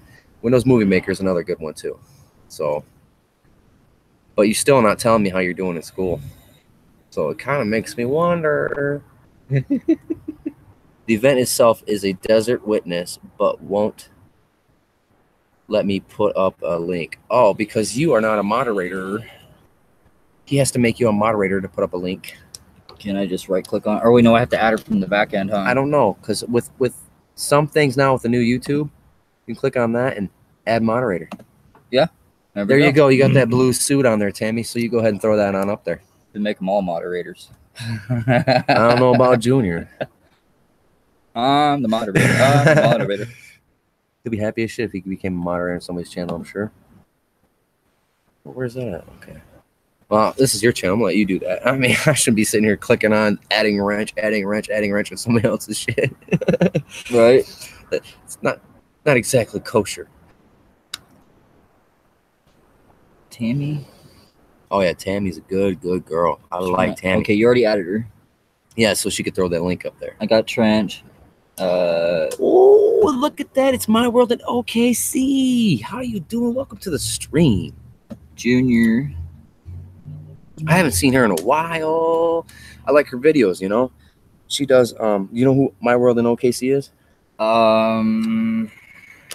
Windows Movie Maker is another good one too. So, but you're still not telling me how you're doing in school. So it kind of makes me wonder. The event itself is a desert witness, but won't let me put up a link. Oh, because you are not a moderator. He has to make you a moderator to put up a link. Can I just right click on? Or we know I have to add her from the back end, huh? I don't know, because with some things now with the new YouTube, you can click on that and add moderator. Yeah. There you go. You got that blue suit on there, Tammy. So you go ahead and throw that on up there. To make them all moderators. I don't know about Junior. I'm the moderator. I'm the moderator. He'll be happy as shit if he became a moderator on somebody's channel, I'm sure. Where's that at? Okay. Well, this is your channel. I'm gonna let you do that. I mean, I shouldn't be sitting here clicking on adding wrench with somebody else's shit. Right. It's not exactly kosher. Tammy. Oh yeah, Tammy's a good girl. I like Tammy. Okay, you already added her. Yeah, so she could throw that link up there. I got Trench. Oh, look at that. It's My World in OKC. How you doing? Welcome to the stream. Junior. I haven't seen her in a while. I like her videos, you know. She does you know who My World in OKC is?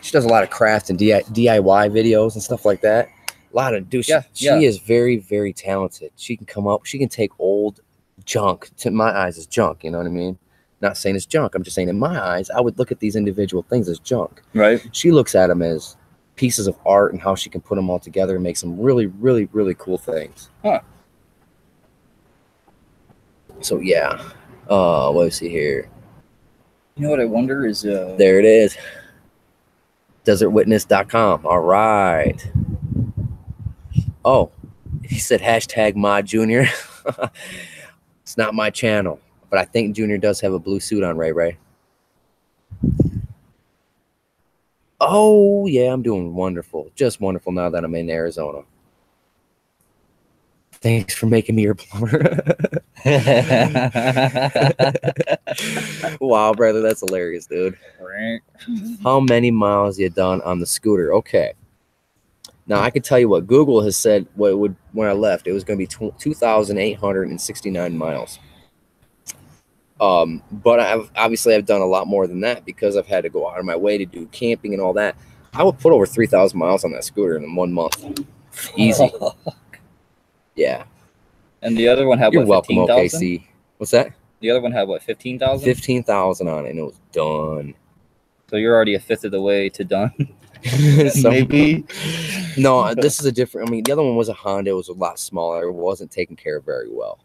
She does a lot of craft and DIY videos and stuff like that. A lot of she is very, very talented. She can come up, she can take old junk, to my eyes as junk, you know what I mean? Not saying it's junk. I'm just saying in my eyes, I would look at these individual things as junk. Right. She looks at them as pieces of art and how she can put them all together and make some really, really, really cool things. Huh. So yeah. What is he here? You know what I wonder is there it is. Desertwitness.com. All right. Oh, he said hashtag mod Junior. It's not my channel, but I think Junior does have a blue suit on, Ray. Oh yeah, I'm doing wonderful. Just wonderful now that I'm in Arizona. Thanks for making me your plumber. Wow, brother, that's hilarious, dude. How many miles you done on the scooter? Okay. Now I can tell you what Google has said. What it would when I left, it was going to be 2,869 miles. But I've done a lot more than that because I've had to go out of my way to do camping and all that. I would put over 3,000 miles on that scooter in 1 month, easy. Yeah. And the other one had You're what, welcome, 15,000? OKC. What's that? The other one had what, 15,000? 15,000 on it, and it was done. So you're already a fifth of the way to done. Maybe. No, this is a different. I mean, the other one was a Honda. It was a lot smaller. It wasn't taken care of very well.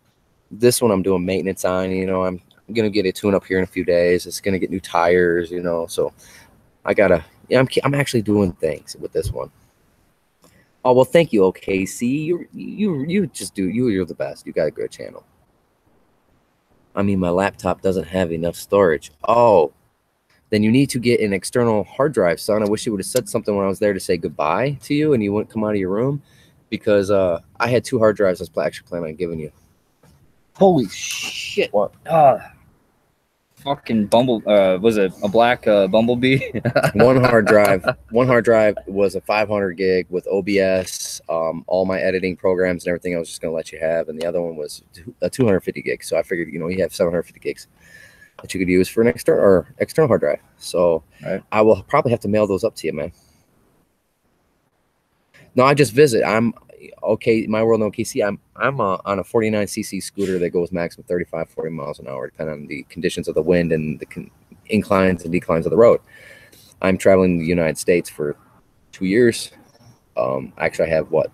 This one I'm doing maintenance on. You know, I'm gonna get a tune up here in a few days. It's gonna get new tires. You know, so I gotta. Yeah, I'm actually doing things with this one. Oh well, thank you, OKC. You just do. You're the best. You got a good channel. I mean, my laptop doesn't have enough storage. Oh. Then you need to get an external hard drive, son. I wish you would have said something when I was there to say goodbye to you and you wouldn't come out of your room, because I had 2 hard drives I was actually planning on giving you. Holy shit. What? Fucking was it a black bumblebee? One hard drive was a 500 gig with OBS, all my editing programs and everything I was just going to let you have. And the other one was a 250 gig. So I figured, you know, you have 750 gigs. That you could use for an external hard drive. So right. I will probably have to mail those up to you, man. No, I just visit. I'm okay. My World in OKC. I'm on a 49cc scooter that goes maximum 35, 40 miles an hour, depending on the conditions of the wind and the inclines and declines of the road. I'm traveling the United States for 2 years. Actually, I have what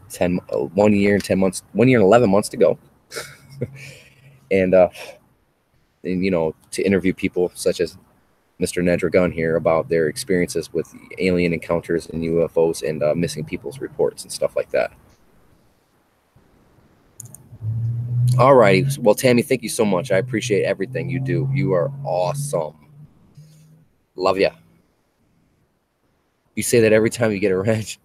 1 year and 10 months, 1 year and 11 months to go. and you know, to interview people such as Mr. Nedra Gunn here about their experiences with alien encounters and UFOs and missing people's reports and stuff like that. All righty. Well, Tammy, thank you so much. I appreciate everything you do. You are awesome. Love ya. You say that every time you get a wrench.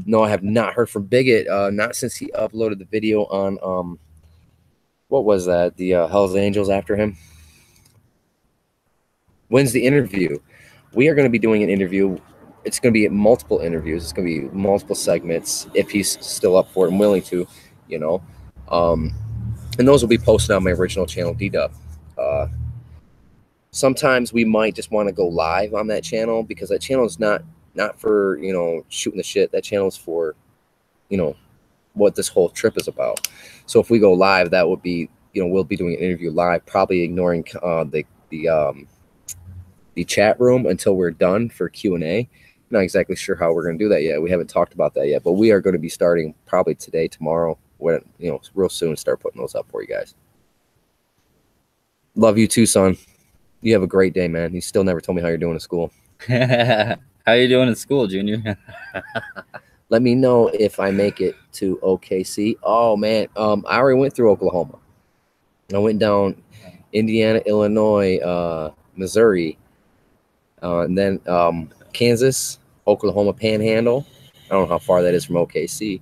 No, I have not heard from Bigot. Not since he uploaded the video on what was that? The Hell's Angels after him. When's the interview? We are going to be doing an interview. It's going to be multiple interviews. It's going to be multiple segments if he's still up for it and willing to, you know. And those will be posted on my original channel, Dee Dub. Sometimes we might just want to go live on that channel because that channel is not for, you know, shooting the shit. That channel is for, you know, what this whole trip is about. So if we go live, that would be, you know, we'll be doing an interview live, probably ignoring the chat room until we're done for Q&A. Not exactly sure how we're going to do that yet. We haven't talked about that yet, but we are going to be starting probably today, tomorrow, when, you know, real soon, start putting those up for you guys. Love you too, son. You have a great day, man. You still never told me how you're doing at school. How you doing at school, Junior? Let me know if I make it to OKC. Oh man, I already went through Oklahoma. I went down Indiana, Illinois, Missouri, and then Kansas, Oklahoma Panhandle. I don't know how far that is from OKC.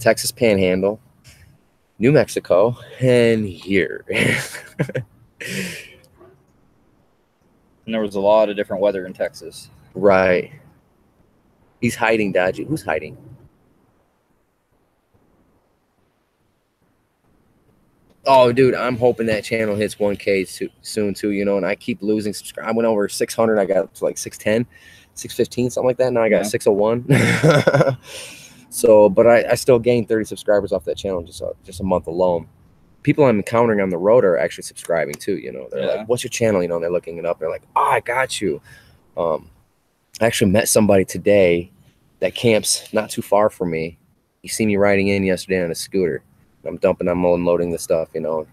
Texas Panhandle, New Mexico, and here. And there was a lot of different weather in Texas. Right. He's hiding, Dodgy. Who's hiding? Oh, dude, I'm hoping that channel hits 1K soon, too, you know, and I keep losing subscribers. I went over 600. I got to like 610, 615, something like that. Now I got 601. So, but I still gained 30 subscribers off that channel just a month alone. People I'm encountering on the road are actually subscribing, too, you know. They're like, what's your channel? You know, and they're looking it up. They're like, oh, I got you. I actually met somebody today that camps not too far from me. He seen me riding in yesterday on a scooter. I'm unloading the stuff, you know,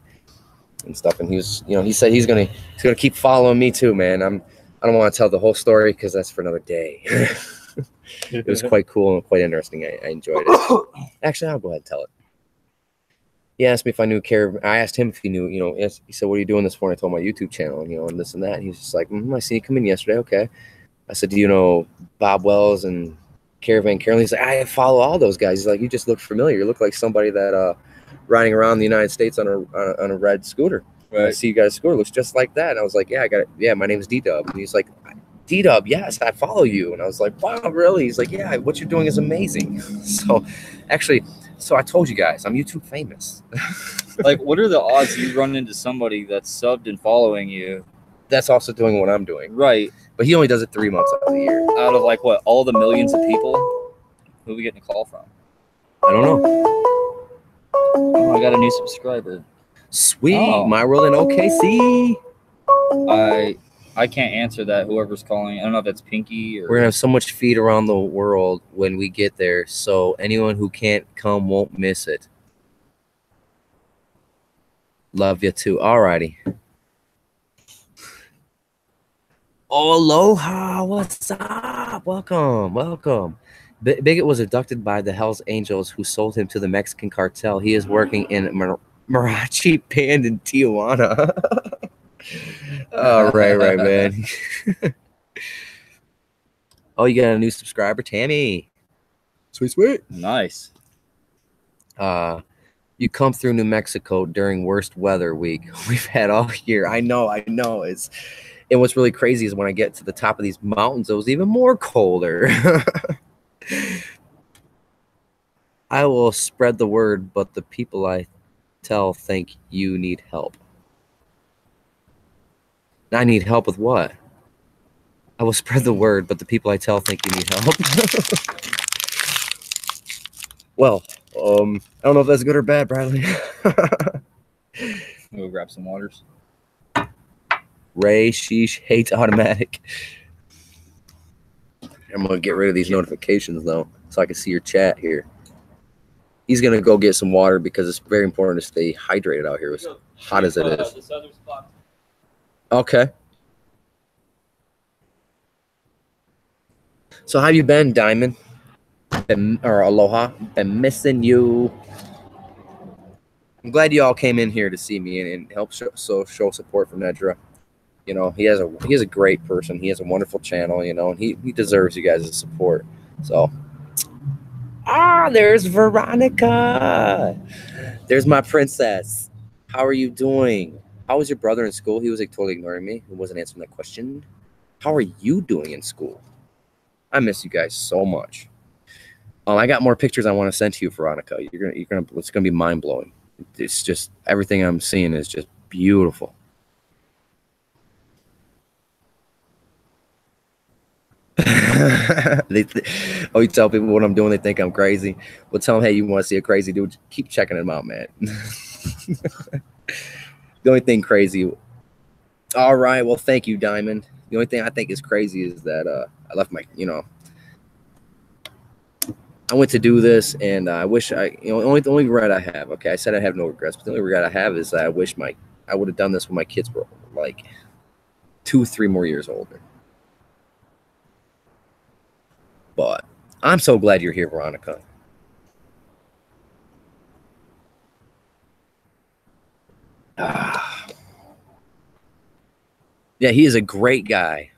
and stuff. And he was, you know, he said he's gonna keep following me too, man. I don't want to tell the whole story because that's for another day. It was quite cool and quite interesting. I enjoyed it. Actually, I'll go ahead and tell it. He asked me if I knew Caravan. I asked him if he knew, you know, he said, what are you doing this for? And I told him my YouTube channel, and, you know, and this and that. And he was just like, I seen you come in yesterday. Okay. I said, do you know Bob Wells and Caravan Carolyn? He's like, I follow all those guys. He's like, you just look familiar. You look like somebody that riding around the United States on a red scooter. Right. I see you guys' scooter looks just like that. And I was like, yeah, I got it. Yeah, my name is Dee Dub. And he's like, Dee Dub, yes, I follow you. And I was like, wow, really? He's like, yeah, what you're doing is amazing. So actually, I told you guys, I'm YouTube famous. Like, what are the odds you run into somebody that's subbed and following you that's also doing what I'm doing? Right. But he only does it 3 months out of the year. Out of like what, all the millions of people? Who are we getting a call from? I don't know. Oh, I got a new subscriber. Sweet. Oh. My World in OKC. I can't answer that. Whoever's calling, I don't know if that's Pinky or. We're gonna have so much feed around the world when we get there, so anyone who can't come won't miss it. Love you too. Alrighty. Oh, aloha. What's up? Welcome. Welcome. Bigot was abducted by the Hells Angels who sold him to the Mexican cartel. He is working in Mariachi Band in Tijuana. Oh, right, man. Oh, you got a new subscriber, Tammy. Sweet. Nice. You come through New Mexico during worst weather week we've had all year. I know. And what's really crazy is when I get to the top of these mountains, it was even more colder. I will spread the word, but the people I tell think you need help. I need help with what? I will spread the word, but the people I tell think you need help. Well, I don't know if that's good or bad, Bradley. We'll grab some waters. Ray Sheesh hates automatic. I'm gonna get rid of these notifications though, so I can see your chat here. He's gonna go get some water because it's very important to stay hydrated out here, as hot as it is. Okay. So how you been, Diamond? Or Aloha? Been missing you. I'm glad you all came in here to see me and help show support for Nedra. You know, he is a great person. He has a wonderful channel, you know, and he deserves you guys' support. So, there's Veronica. There's my princess. How are you doing? How was your brother in school? He was like totally ignoring me. He wasn't answering that question. How are you doing in school? I miss you guys so much. I got more pictures I want to send to you, Veronica. It's gonna be mind blowing. It's just everything I'm seeing is just beautiful. You tell people what I'm doing, they think I'm crazy. Well, tell them, hey, you want to see a crazy dude? Keep checking them out, man. The only thing crazy. All right, well, thank you, Diamond. The only thing I think is crazy is that I left my, I went to do this, and I wish the only regret I have. Okay, I said I have no regrets, but the only regret I have is that I wish I would have done this when my kids were like 2-3 more years older. But I'm so glad you're here, Veronica. Yeah, he is a great guy.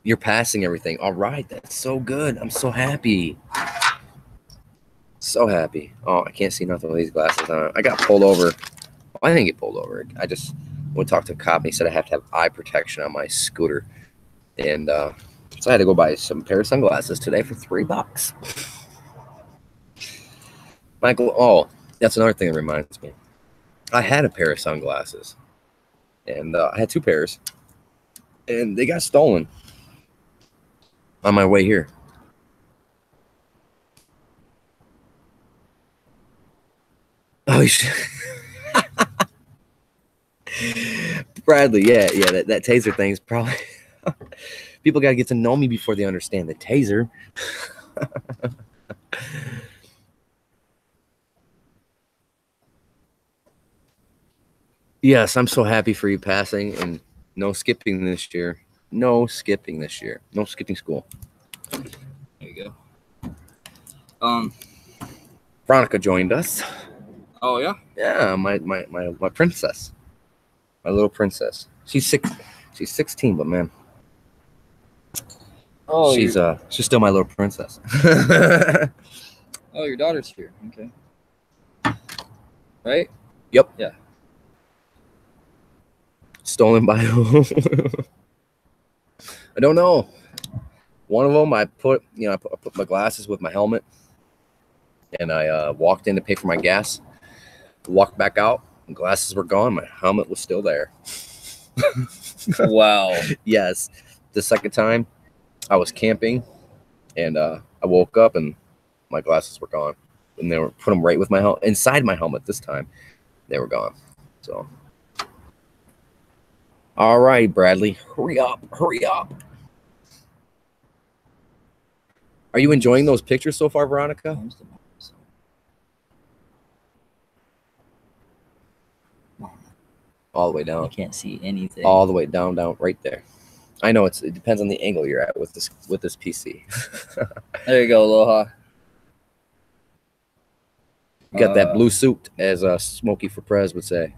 You're passing everything. All right, that's so good. I'm so happy. So happy. Oh, I can't see nothing with these glasses on. I got pulled over. Well, I didn't get pulled over. I just went to talk to a cop, and he said I have to have eye protection on my scooter. And so I had to go buy some pair of sunglasses today for $3. Michael, oh, that's another thing that reminds me. I had a pair of sunglasses, and I had 2 pairs, and they got stolen on my way here. Oh, Bradley, yeah, that taser thing's probably people got to get to know me before they understand the taser. Yes, I'm so happy for you passing, and no skipping this year. No skipping this year. No skipping school. There you go. Veronica joined us. Oh yeah. Yeah, my princess, my little princess. She's 16, but man, she's still my little princess. Oh, your daughter's here. Okay. Right? Yep. Yeah. Stolen by who? I don't know. One of them, I put my glasses with my helmet, and I walked in to pay for my gas. Walked back out, and glasses were gone. My helmet was still there. Wow. Yes. The second time, I was camping, and I woke up, and my glasses were gone. And they were put them right with my helmet, inside my helmet this time. They were gone. So, all right, Bradley, hurry up. Are you enjoying those pictures so far, Veronica? All the way down. I can't see anything. All the way down, right there. I know it depends on the angle you're at with this PC. There you go, Aloha. You got that blue suit, as Smokey for Prez would say.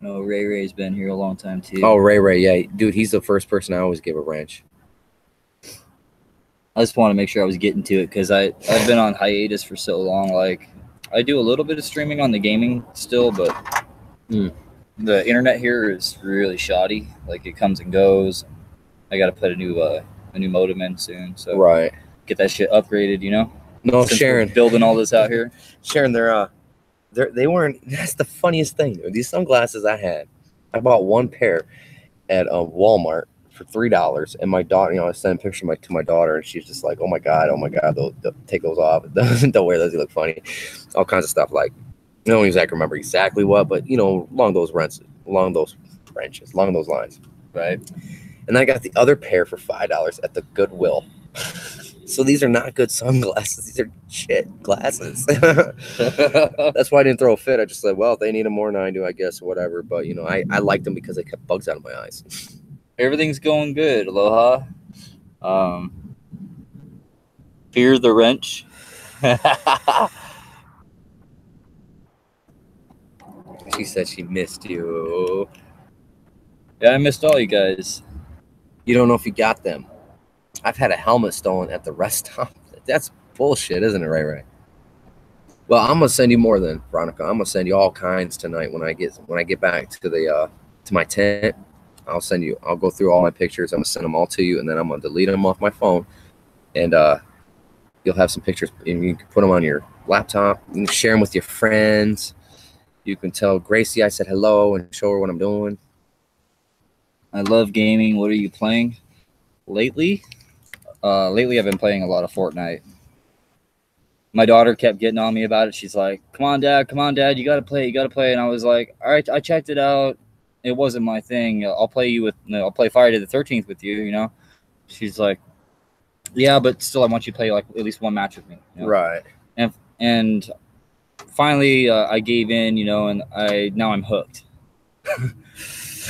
No, Ray's been here a long time too. Oh, Ray, yeah, dude, he's the first person I always give a wrench. I just want to make sure I was getting to it because I've been on hiatus for so long. Like, I do a little bit of streaming on the gaming still, but the internet here is really shoddy. Like, it comes and goes. I got to put a new modem in soon, so right, get that shit upgraded. You know. No, Since Sharon, we're building all this out here. Sharon, they weren't. That's the funniest thing. These sunglasses I bought one pair at Walmart for $3. And my daughter, I sent a picture to my daughter, and she's just like, oh my god, they'll take those off. Don't wear those, you look funny. All kinds of stuff. Like, I don't exactly remember exactly what, but along those branches, along those lines. Right. And I got the other pair for $5 at the Goodwill. So these are not good sunglasses. These are shit glasses. That's why I didn't throw a fit. I just said, well, if they need them more than I do, I guess, whatever. But, I liked them because they kept bugs out of my eyes. Everything's going good. Aloha. Fear the wrench. She said she missed you. Yeah, I missed all you guys. You don't know if you got them. I've had a helmet stolen at the rest stop. That's bullshit, isn't it? Right. Well, I'm gonna send you more than Veronica. I'm gonna send you all kinds tonight when I get back to the to my tent. I'll go through all my pictures. I'm gonna send them all to you, and then I'm gonna delete them off my phone, and you'll have some pictures, and you can put them on your laptop. You can share them with your friends. You can tell Gracie I said hello and show her what I'm doing. I love gaming. What are you playing lately? Lately, I've been playing a lot of Fortnite. My daughter kept getting on me about it. She's like, come on, Dad, you got to play. And I was like, all right, I checked it out. It wasn't my thing. I'll play Friday the 13th with you, She's like, yeah, but still, I want you to play like at least one match with me. Right. And finally, I gave in, and now I'm hooked.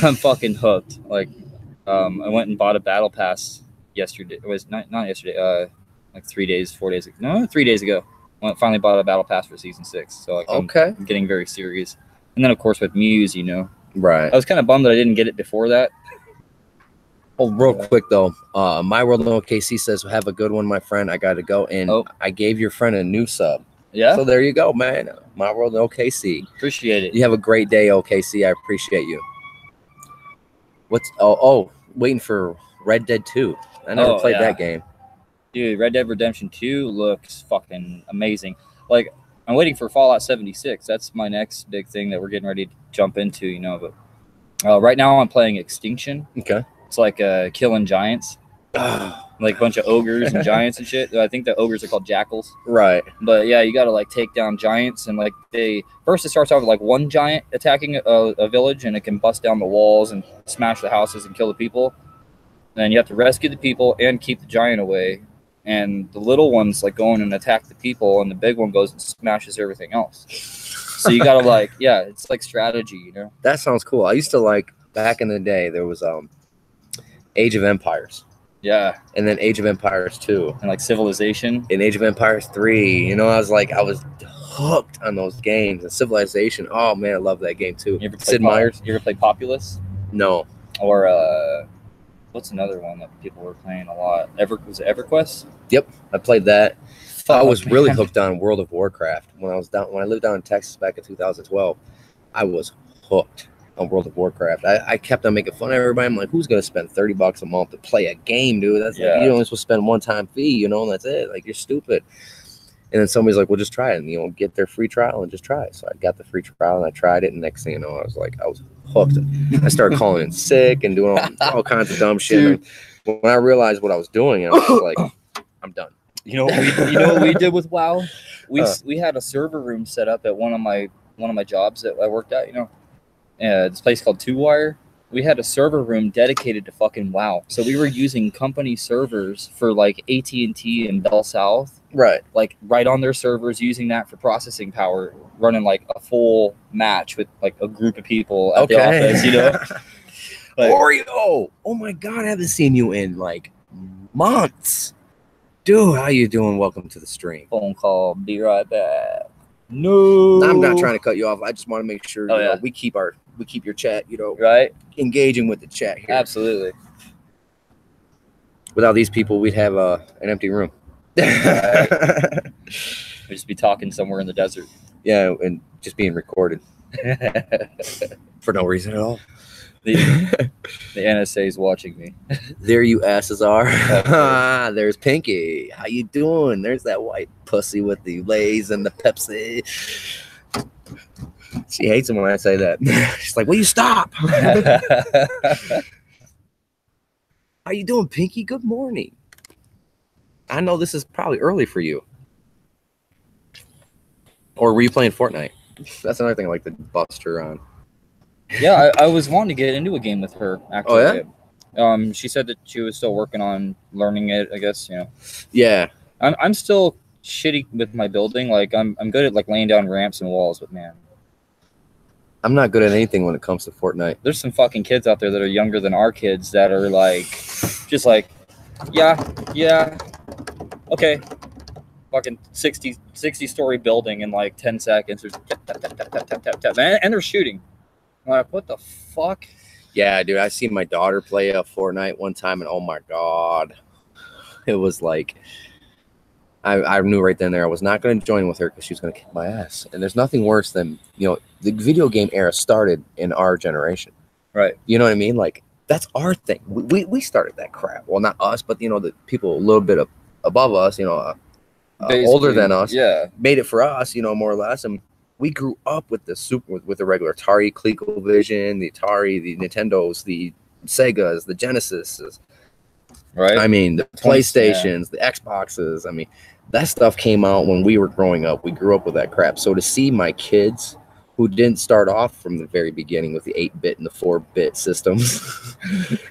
I'm fucking hooked. Like, I went and bought a battle pass yesterday. It was not yesterday. Like 3 days, 4 days ago. No, 3 days ago. I finally bought a battle pass for season 6. So like, I'm getting very serious. And then of course with Muse, Right. I was kind of bummed that I didn't get it before that. Oh, real quick though, My World in OKC says, have a good one, my friend. I got to go. And I gave your friend a new sub. Yeah. So there you go, man. My World in OKC. Appreciate it. You have a great day, OKC. I appreciate you. Waiting for Red Dead 2. I never played that game. Dude, Red Dead Redemption 2 looks fucking amazing. Like, I'm waiting for Fallout 76. That's my next big thing that we're getting ready to jump into, But right now I'm playing Extinction. Okay. It's like killing giants. Like a bunch of ogres and giants and shit. I think the ogres are called jackals. Right. But yeah, you got to like take down giants, and like first it starts off with like one giant attacking a village, and it can bust down the walls and smash the houses and kill the people. Then you have to rescue the people and keep the giant away. And the little ones like go in and attack the people, and the big one goes and smashes everything else. So you got to it's like strategy, That sounds cool. I used to like back in the day. There was Age of Empires. Yeah. And then Age of Empires 2. And like Civilization. And Age of Empires 3. I was hooked on those games. And Civilization. Oh man, I love that game too. You ever Sid Meier's? You ever play Populous? No. Or what's another one that people were playing a lot? Was it EverQuest? Yep, I played that. I was really hooked on World of Warcraft when I lived down in Texas back in 2012. I was hooked on World of Warcraft. I kept on making fun of everybody. I'm like, who's gonna spend $30 a month to play a game, dude? That's like, you only supposed to spend one-time fee, and that's it. Like, you're stupid. And then somebody's like, well, just try it, and get their free trial and just try it. So I got the free trial and I tried it, and next thing you know, I was hooked. I started calling in sick and doing all kinds of dumb shit. And when I realized what I was doing, I was like, I'm done. You know what we did with WoW? We had a server room set up at one of my jobs that I worked at, this place called Two Wire. We had a server room dedicated to fucking WoW. So we were using company servers for like AT&T and Bell South. Right. Like right on their servers, using that for processing power, running like a full match with like a group of people at the office, Like, Oreo! Oh my God, I haven't seen you in like months. Dude, how you doing? Welcome to the stream. Phone call, be right back. No. I'm not trying to cut you off. I just want to make sure we keep your chat, right, engaging with the chat here. Absolutely. Without these people, we'd have an empty room. Right. We'd just be talking somewhere in the desert. Yeah, and just being recorded for no reason at all. The NSA is watching me. There you asses are. There's Pinky. How you doing? There's that white pussy with the Lay's and the Pepsi. She hates it when I say that. She's like, will you stop? How you doing, Pinky? Good morning. I know this is probably early for you. Or were you playing Fortnite? That's another thing I like to bust her on. Yeah, I was wanting to get into a game with her, actually. Oh, yeah? She said that she was still working on learning it, I guess, you know. Yeah. I'm still shitty with my building. Like, I'm good at, like, laying down ramps and walls, but, man. I'm not good at anything when it comes to Fortnite. There's some fucking kids out there that are younger than our kids that are, like, just like, yeah, okay. Fucking 60-story building in, like, 10 seconds. There's tap, man, and they're shooting. I'm like, what the fuck? Yeah, dude, I seen my daughter play Fortnite one time, and oh my god, it was like I knew right then and there I was not going to join with her because she was going to kick my ass. And there's nothing worse than, you know, the video game era started in our generation, right? You know what I mean? Like, that's our thing. We started that crap. Well, not us, but you know, the people a little bit above us, you know, older than us, yeah, made it for us, you know, more or less. And we grew up with the with the regular Atari, ColecoVision, the Atari, the Nintendos, the Segas, the Genesis, right? I mean, the PlayStations, the Xboxes. I mean, that stuff came out when we were growing up. We grew up with that crap. So to see my kids who didn't start off from the very beginning with the 8-bit and the 4-bit systems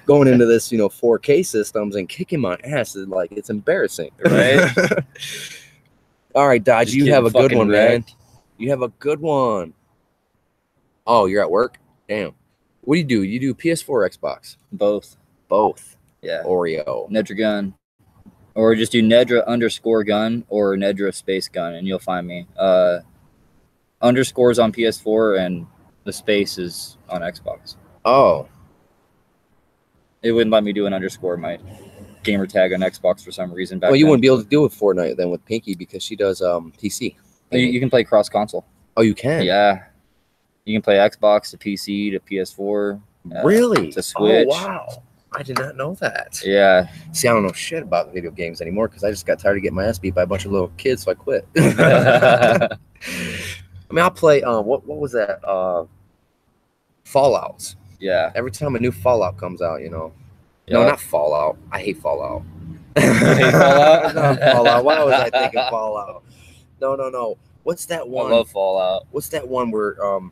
going into this, you know, 4K systems and kicking my ass is like, it's embarrassing, right? All right, Dodge, you have a good one, man. You have a good one. Oh, you're at work? Damn. What do? You do PS4 or Xbox? Both. Both. Yeah. Oreo. Nedra Gun. Or just do Nedra_gun or Nedra space gun, and you'll find me. Underscores on PS4 and the space is on Xbox. Oh. It wouldn't let me do an underscore in my gamer tag on Xbox for some reason. Well, you wouldn't be able to do it with Fortnite then with Pinky because she does PC. You can play cross console. Oh, you can? Yeah. You can play Xbox to PC to PS4. Really? To Switch. Oh, wow. I did not know that. Yeah. See, I don't know shit about video games anymore because I just got tired of getting my ass beat by a bunch of little kids, so I quit. I mean, I'll play, what was that? Fallouts. Yeah. Every time a new Fallout comes out, you know. Yep. No, not Fallout. I hate Fallout. You hate Fallout? Not Fallout. Why was I thinking Fallout? No. What's that one? I love Fallout. What's that one where, God,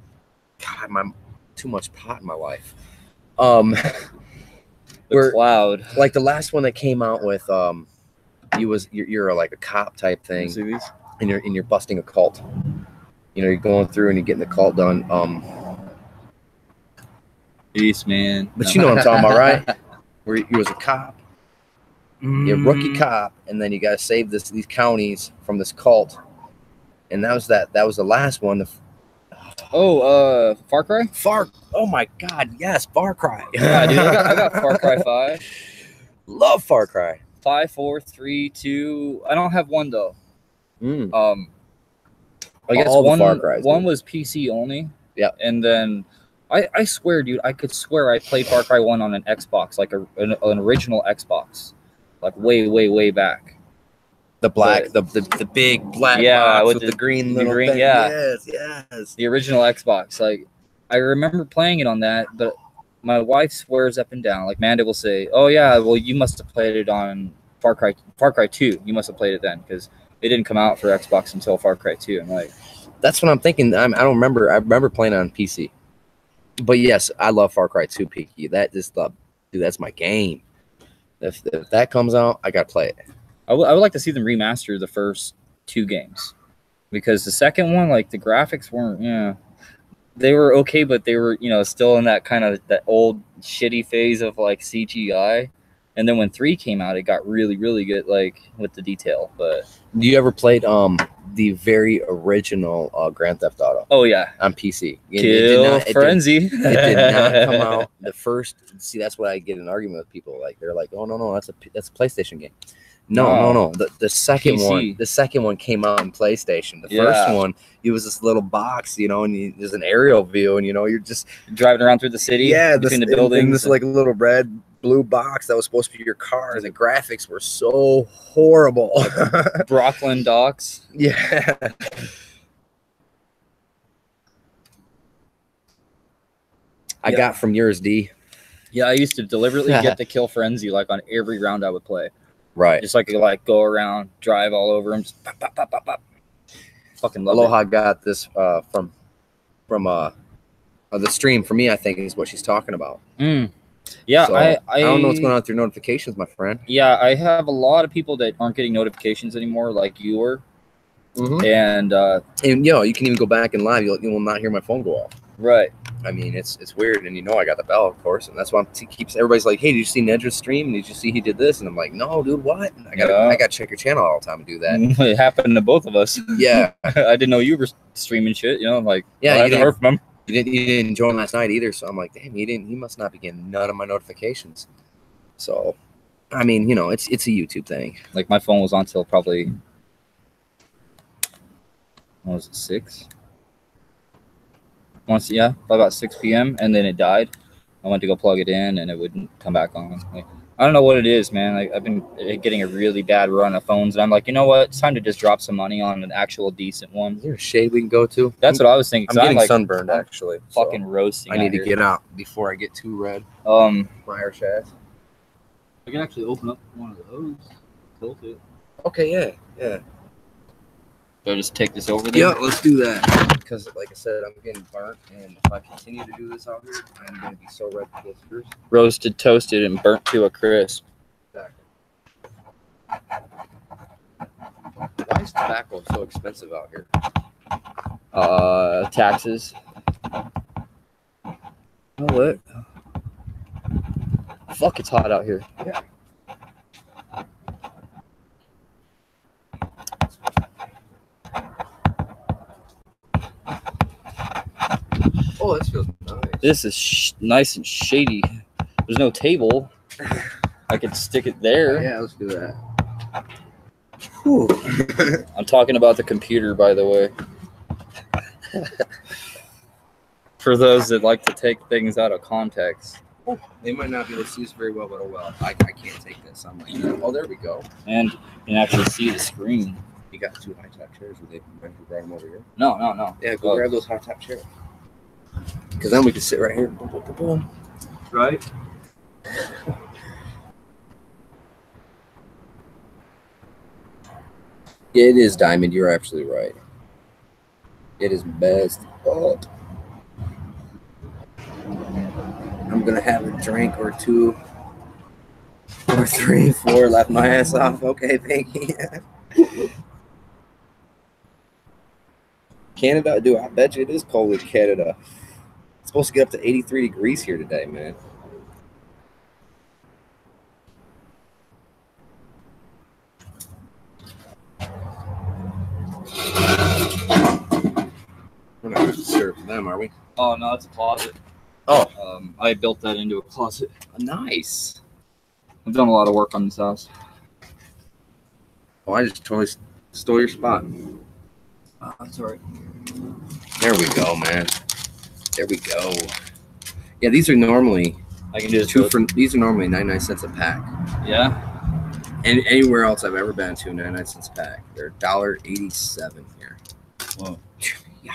I'm too much pot in my life. The Cloud. Like the last one that came out with, you're like a cop type thing, and you're busting a cult. You know, you're going through and you're getting the cult done. Peace, man. But you know what I'm talking about, right? Where you was a cop, you're a rookie cop, and then you got to save these counties from this cult. And that was the last one. Oh, Far Cry? Oh my God, yes, Far Cry. Yeah, dude, I got Far Cry 5. Love Far Cry. 5, 4, 3, 2. I don't have 1 though. I guess one was PC only. Yeah. And then I swear, dude, I could swear I played Far Cry 1 on an Xbox, like an original Xbox, like way back. The black, the big black box with the green little thing. Yeah. Yes. The original Xbox. Like, I remember playing it on that, but my wife swears up and down. Like, Manda will say, "Oh yeah, well you must have played it on Far Cry 2. You must have played it then because it didn't come out for Xbox until Far Cry 2." I'm like, that's what I'm thinking. I don't remember. I remember playing it on PC. But yes, I love Far Cry 2, Pinky. Dude, that's my game. If that comes out, I gotta play it. I would like to see them remaster the first 2 games, because the second one, like, the graphics weren't, they were okay, but they were, still in that kind of that old shitty phase of like CGI. And then when 3 came out, it got really, really good, like with the detail. But you ever played the very original Grand Theft Auto? Oh yeah, on PC. Frenzy. It did not come out the first. See, that's why I get in an argument with people. Like, they're like, "Oh no, that's a PlayStation game." No. The second PC. The second one came out on PlayStation. The first one, it was this little box, and there's an aerial view, and you're just driving around through the city. Yeah, between the buildings. In this like little blue box that was supposed to be your car, and the graphics were so horrible. Brooklyn docks. Yeah. I got from yours, D. Yeah, I used to deliberately get the kill frenzy like on every round I would play. Right. Just like go around, drive all over him, just pop, pop, pop, pop, pop. Fucking love Aloha it. got this from the stream. For me, I think is what she's talking about. Yeah, so, I don't know what's going on with your notifications, my friend. Yeah, I have a lot of people that aren't getting notifications anymore, like you were. And you can even go back in live. You will not hear my phone go off. Right. I mean, it's weird, and I got the bell, of course, and that's why everybody's like, "Hey, did you see Nedra's stream? Did you see he did this?" And I'm like, "No, dude, what? I gotta check your channel all the time and do that." It happened to both of us. Yeah, I didn't know you were streaming shit. Like, yeah, I haven't heard from him. You didn't join last night either, so I'm like, damn, he must not be getting none of my notifications. So, I mean, it's a YouTube thing. Like my phone was on till probably, what was it, 6? About 6 p.m. and then it died. I went to go plug it in and it wouldn't come back on. Like, I don't know what it is, man. Like, I've been getting a really bad run of phones, and I'm like, you know what? It's time to just drop some money on an actual decent one. Is there a shade we can go to? That's what I was thinking. I'm getting sunburned, actually. Fucking roasting. I need to get out before I get too red. My hair shaft. I can actually open up one of those. Tilt it. Okay, yeah. Do I just take this over there? Yeah, let's do that. Because, like I said, I'm getting burnt, and if I continue to do this out here, I'm going to be so red for this. Roasted, toasted, and burnt to a crisp. Exactly. Why is tobacco so expensive out here? Taxes. Oh, what? Fuck, it's hot out here. Yeah. Oh, this feels nice. This is nice and shady. There's no table. I could stick it there. Yeah, let's do that. I'm talking about the computer, by the way. For those that like to take things out of context. They might not be able to see this very well, but oh well. I can't take this. I'm like, oh, there we go. And you can actually see the screen. You got 2 high-top chairs. Would they bring them over here? No. Yeah, go grab those high-top chairs. Because then we can sit right here. Boom, boom, boom, boom. Right? Yeah, it is, Diamond. You're absolutely right. It is best. Oh. I'm going to have a drink or 2 or 3, 4, laugh my ass off. Okay, thank you. Canada, dude, I bet you it is cold in Canada. It's supposed to get up to 83 degrees here today, man. We're not going to serve them, are we? Oh, no, it's a closet. Oh. I built that into a closet. Nice. I've done a lot of work on this house. Oh, I just totally stole your spot. Oh, that's all right. There we go, man. There we go. Yeah, these are normally these are normally 99 cents a pack. Yeah. And anywhere else I've ever been to, 99 cents a pack. They're $1.87 here. Whoa. Yeah.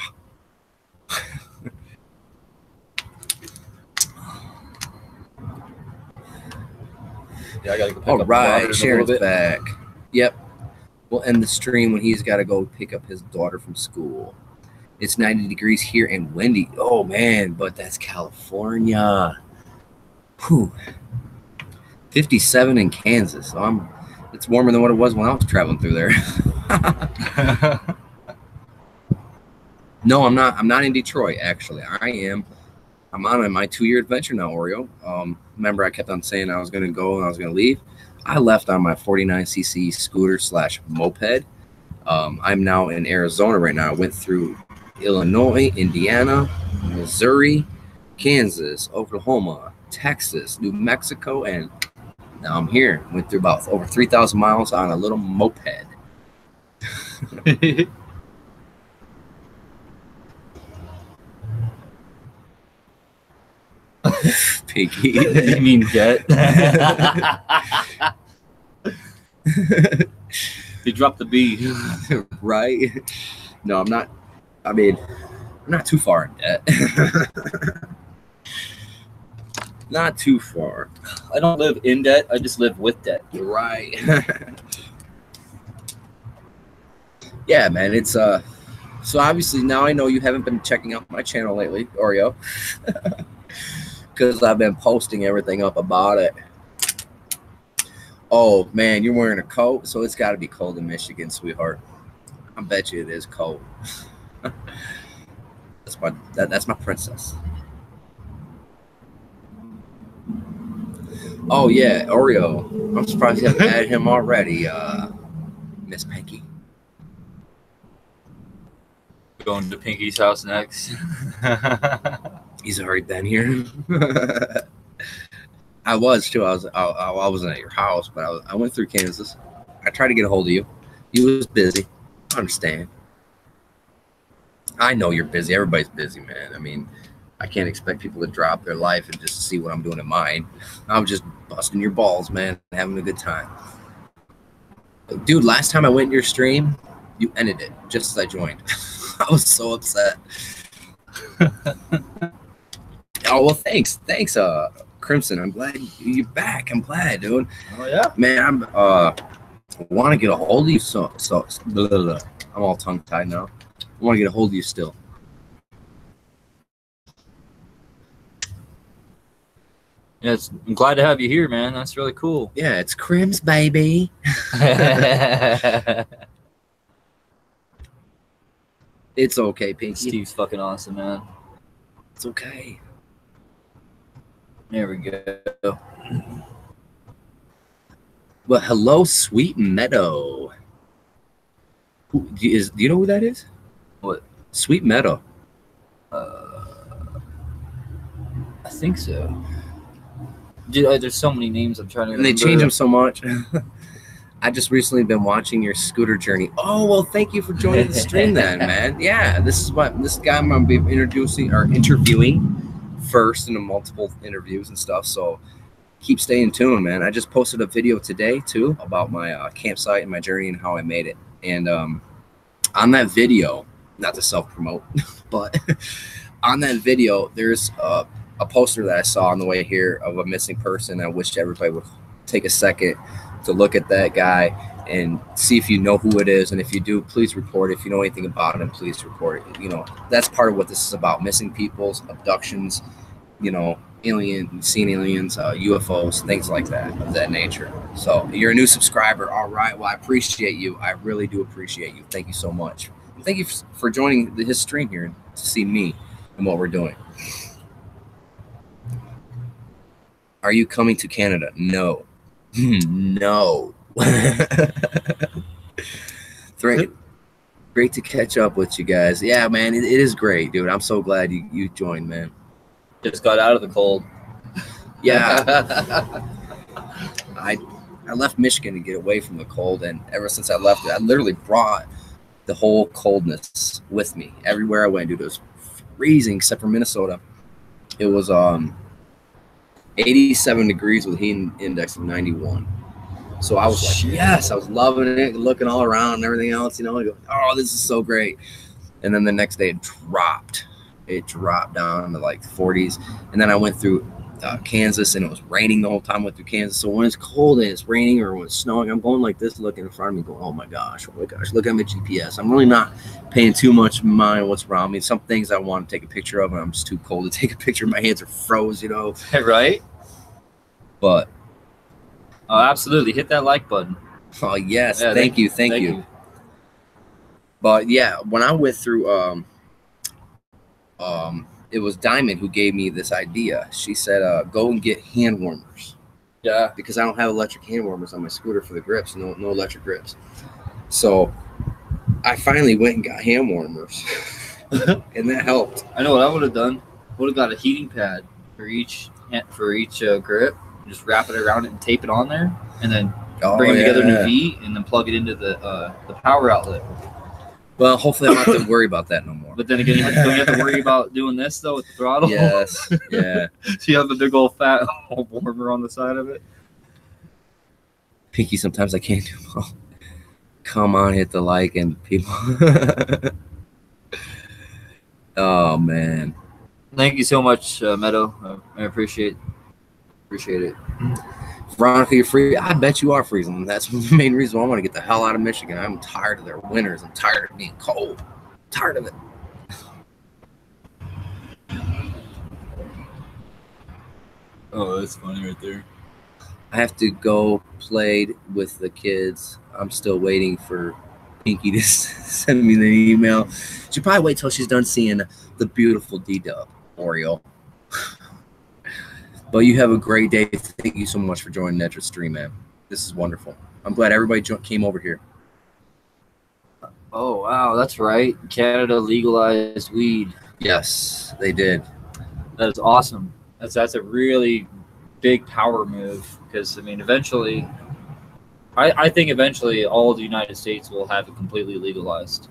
Yeah, I gotta go pick All up right, Sharon's back. Yep. We'll end the stream when he's got to go pick up his daughter from school. It's 90 degrees here and windy. Oh, man, but that's California. Whew. 57 in Kansas. So it's warmer than what it was when I was traveling through there. No, I'm not. I'm not in Detroit, actually. I'm on my 2-year adventure now, Oreo. Remember, I kept on saying I was going to go and I was going to leave. I left on my 49cc scooter / moped. I'm now in Arizona right now. I went through Illinois, Indiana, Missouri, Kansas, Oklahoma, Texas, New Mexico, and now I'm here. Went through about over 3,000 miles on a little moped. Piggy. You mean get? You dropped the B. Right? No, I'm not. I mean, I'm not too far in debt. Not too far. I don't live in debt. I just live with debt. Right. Yeah, man. It's so obviously now I know you haven't been checking out my channel lately, Oreo, because I've been posting everything up about it. Oh man, you're wearing a coat, so it's got to be cold in Michigan, sweetheart. I bet you it is cold. That's my princess. Oh yeah, Oreo. I'm surprised you haven't added him already, Miss Pinky. Going to Pinky's house next. He's already been here. I was too. I wasn't at your house, but I went through Kansas. I tried to get a hold of you. You was busy. I understand. I know you're busy. Everybody's busy, man. I mean, I can't expect people to drop their life and just see what I'm doing in mine. I'm just busting your balls, man, having a good time. Dude, last time I went to your stream, you ended it just as I joined. I was so upset. Oh, well, thanks, Crimson. I'm glad you're back. I'm glad, dude. Oh yeah, man. I'm want to get a hold of you. So blah, blah, blah. I'm all tongue tied now. I want to get a hold of you still. Yeah, I'm glad to have you here, man. That's really cool. Yeah, it's Crims, baby. It's okay, Pinky. Steve's fucking awesome, man. It's okay. There we go. Well, hello, Sweet Meadow. Do you know who that is? What? Sweet Meadow. I think so. Dude, there's so many names I'm trying to remember. And they change them so much. I just recently been watching your scooter journey. Oh, well, thank you for joining the stream then, man. Yeah, this guy I'm going to be interviewing first in the multiple interviews and stuff. So keep staying tuned, man. I just posted a video today, too, about my campsite and my journey and how I made it. And on that video, not to self-promote, but on that video, there's a poster that I saw on the way here of a missing person. I wish everybody would take a second to look at that guy and see if you know who it is. And if you do, please report it. If you know anything about him, please report it. You know, that's part of what this is about: missing people's abductions, you know, seeing aliens, UFOs, things like that, of that nature. So you're a new subscriber. All right. Well, I appreciate you. I really do appreciate you. Thank you so much. And thank you for joining his stream here to see me and what we're doing. Are you coming to Canada? No. No. Great to catch up with you guys. Yeah, man, it is great, dude. I'm so glad you joined, man. Just got out of the cold. Yeah. I left Michigan to get away from the cold, and ever since I left it, I literally brought the whole coldness with me everywhere I went, dude. It was freezing except for Minnesota. It was 87 degrees with a heat index of 91. So I was like, yes, I was loving it, looking all around and everything else, you know. I go, oh, this is so great. And then the next day it dropped. It dropped down to like 40s. And then I went through Kansas, and it was raining the whole time I went through Kansas. So when it's cold and it's raining or when it's snowing, I'm going like this, looking in front of me, going, oh my gosh, look at my GPS. I'm really not paying too much mind what's around me. Some things I want to take a picture of, and I'm just too cold to take a picture. My hands are froze, you know. Right? But absolutely, hit that like button. Oh yes, yeah, thank you. But yeah, when I went through it was Diamond who gave me this idea. She said, go and get hand warmers. Yeah. Because I don't have electric hand warmers on my scooter for the grips. No electric grips. So I finally went and got hand warmers. And that helped. I know what I would have done. Would have got a heating pad for each grip. Just wrap it around it and tape it on there. And then bring them together in a V and then plug it into the power outlet. Well, hopefully I don't have to worry about that no more. But then again, don't you have to worry about doing this, though, with the throttle? Yes, yeah. So you have the big old fat warmer on the side of it? Pinky, sometimes I can't do well. Come on, hit the like and people. Oh, man. Thank you so much, Meadow. I appreciate Appreciate it. Veronica, you're free. I bet you are freezing. That's the main reason why I want to get the hell out of Michigan. I'm tired of their winters. I'm tired of being cold. I'm tired of it. Oh, that's funny right there. I have to go play with the kids. I'm still waiting for Pinky to send me the email. She'll probably wait till she's done seeing the beautiful Dee Dub, Oreo. But you have a great day. Thank you so much for joining Nedra's stream, man. This is wonderful. I'm glad everybody came over here. Oh, wow. That's right. Canada legalized weed. Yes, they did. That is awesome. That's a really big power move because, I mean, eventually, I think eventually all of the United States will have it completely legalized.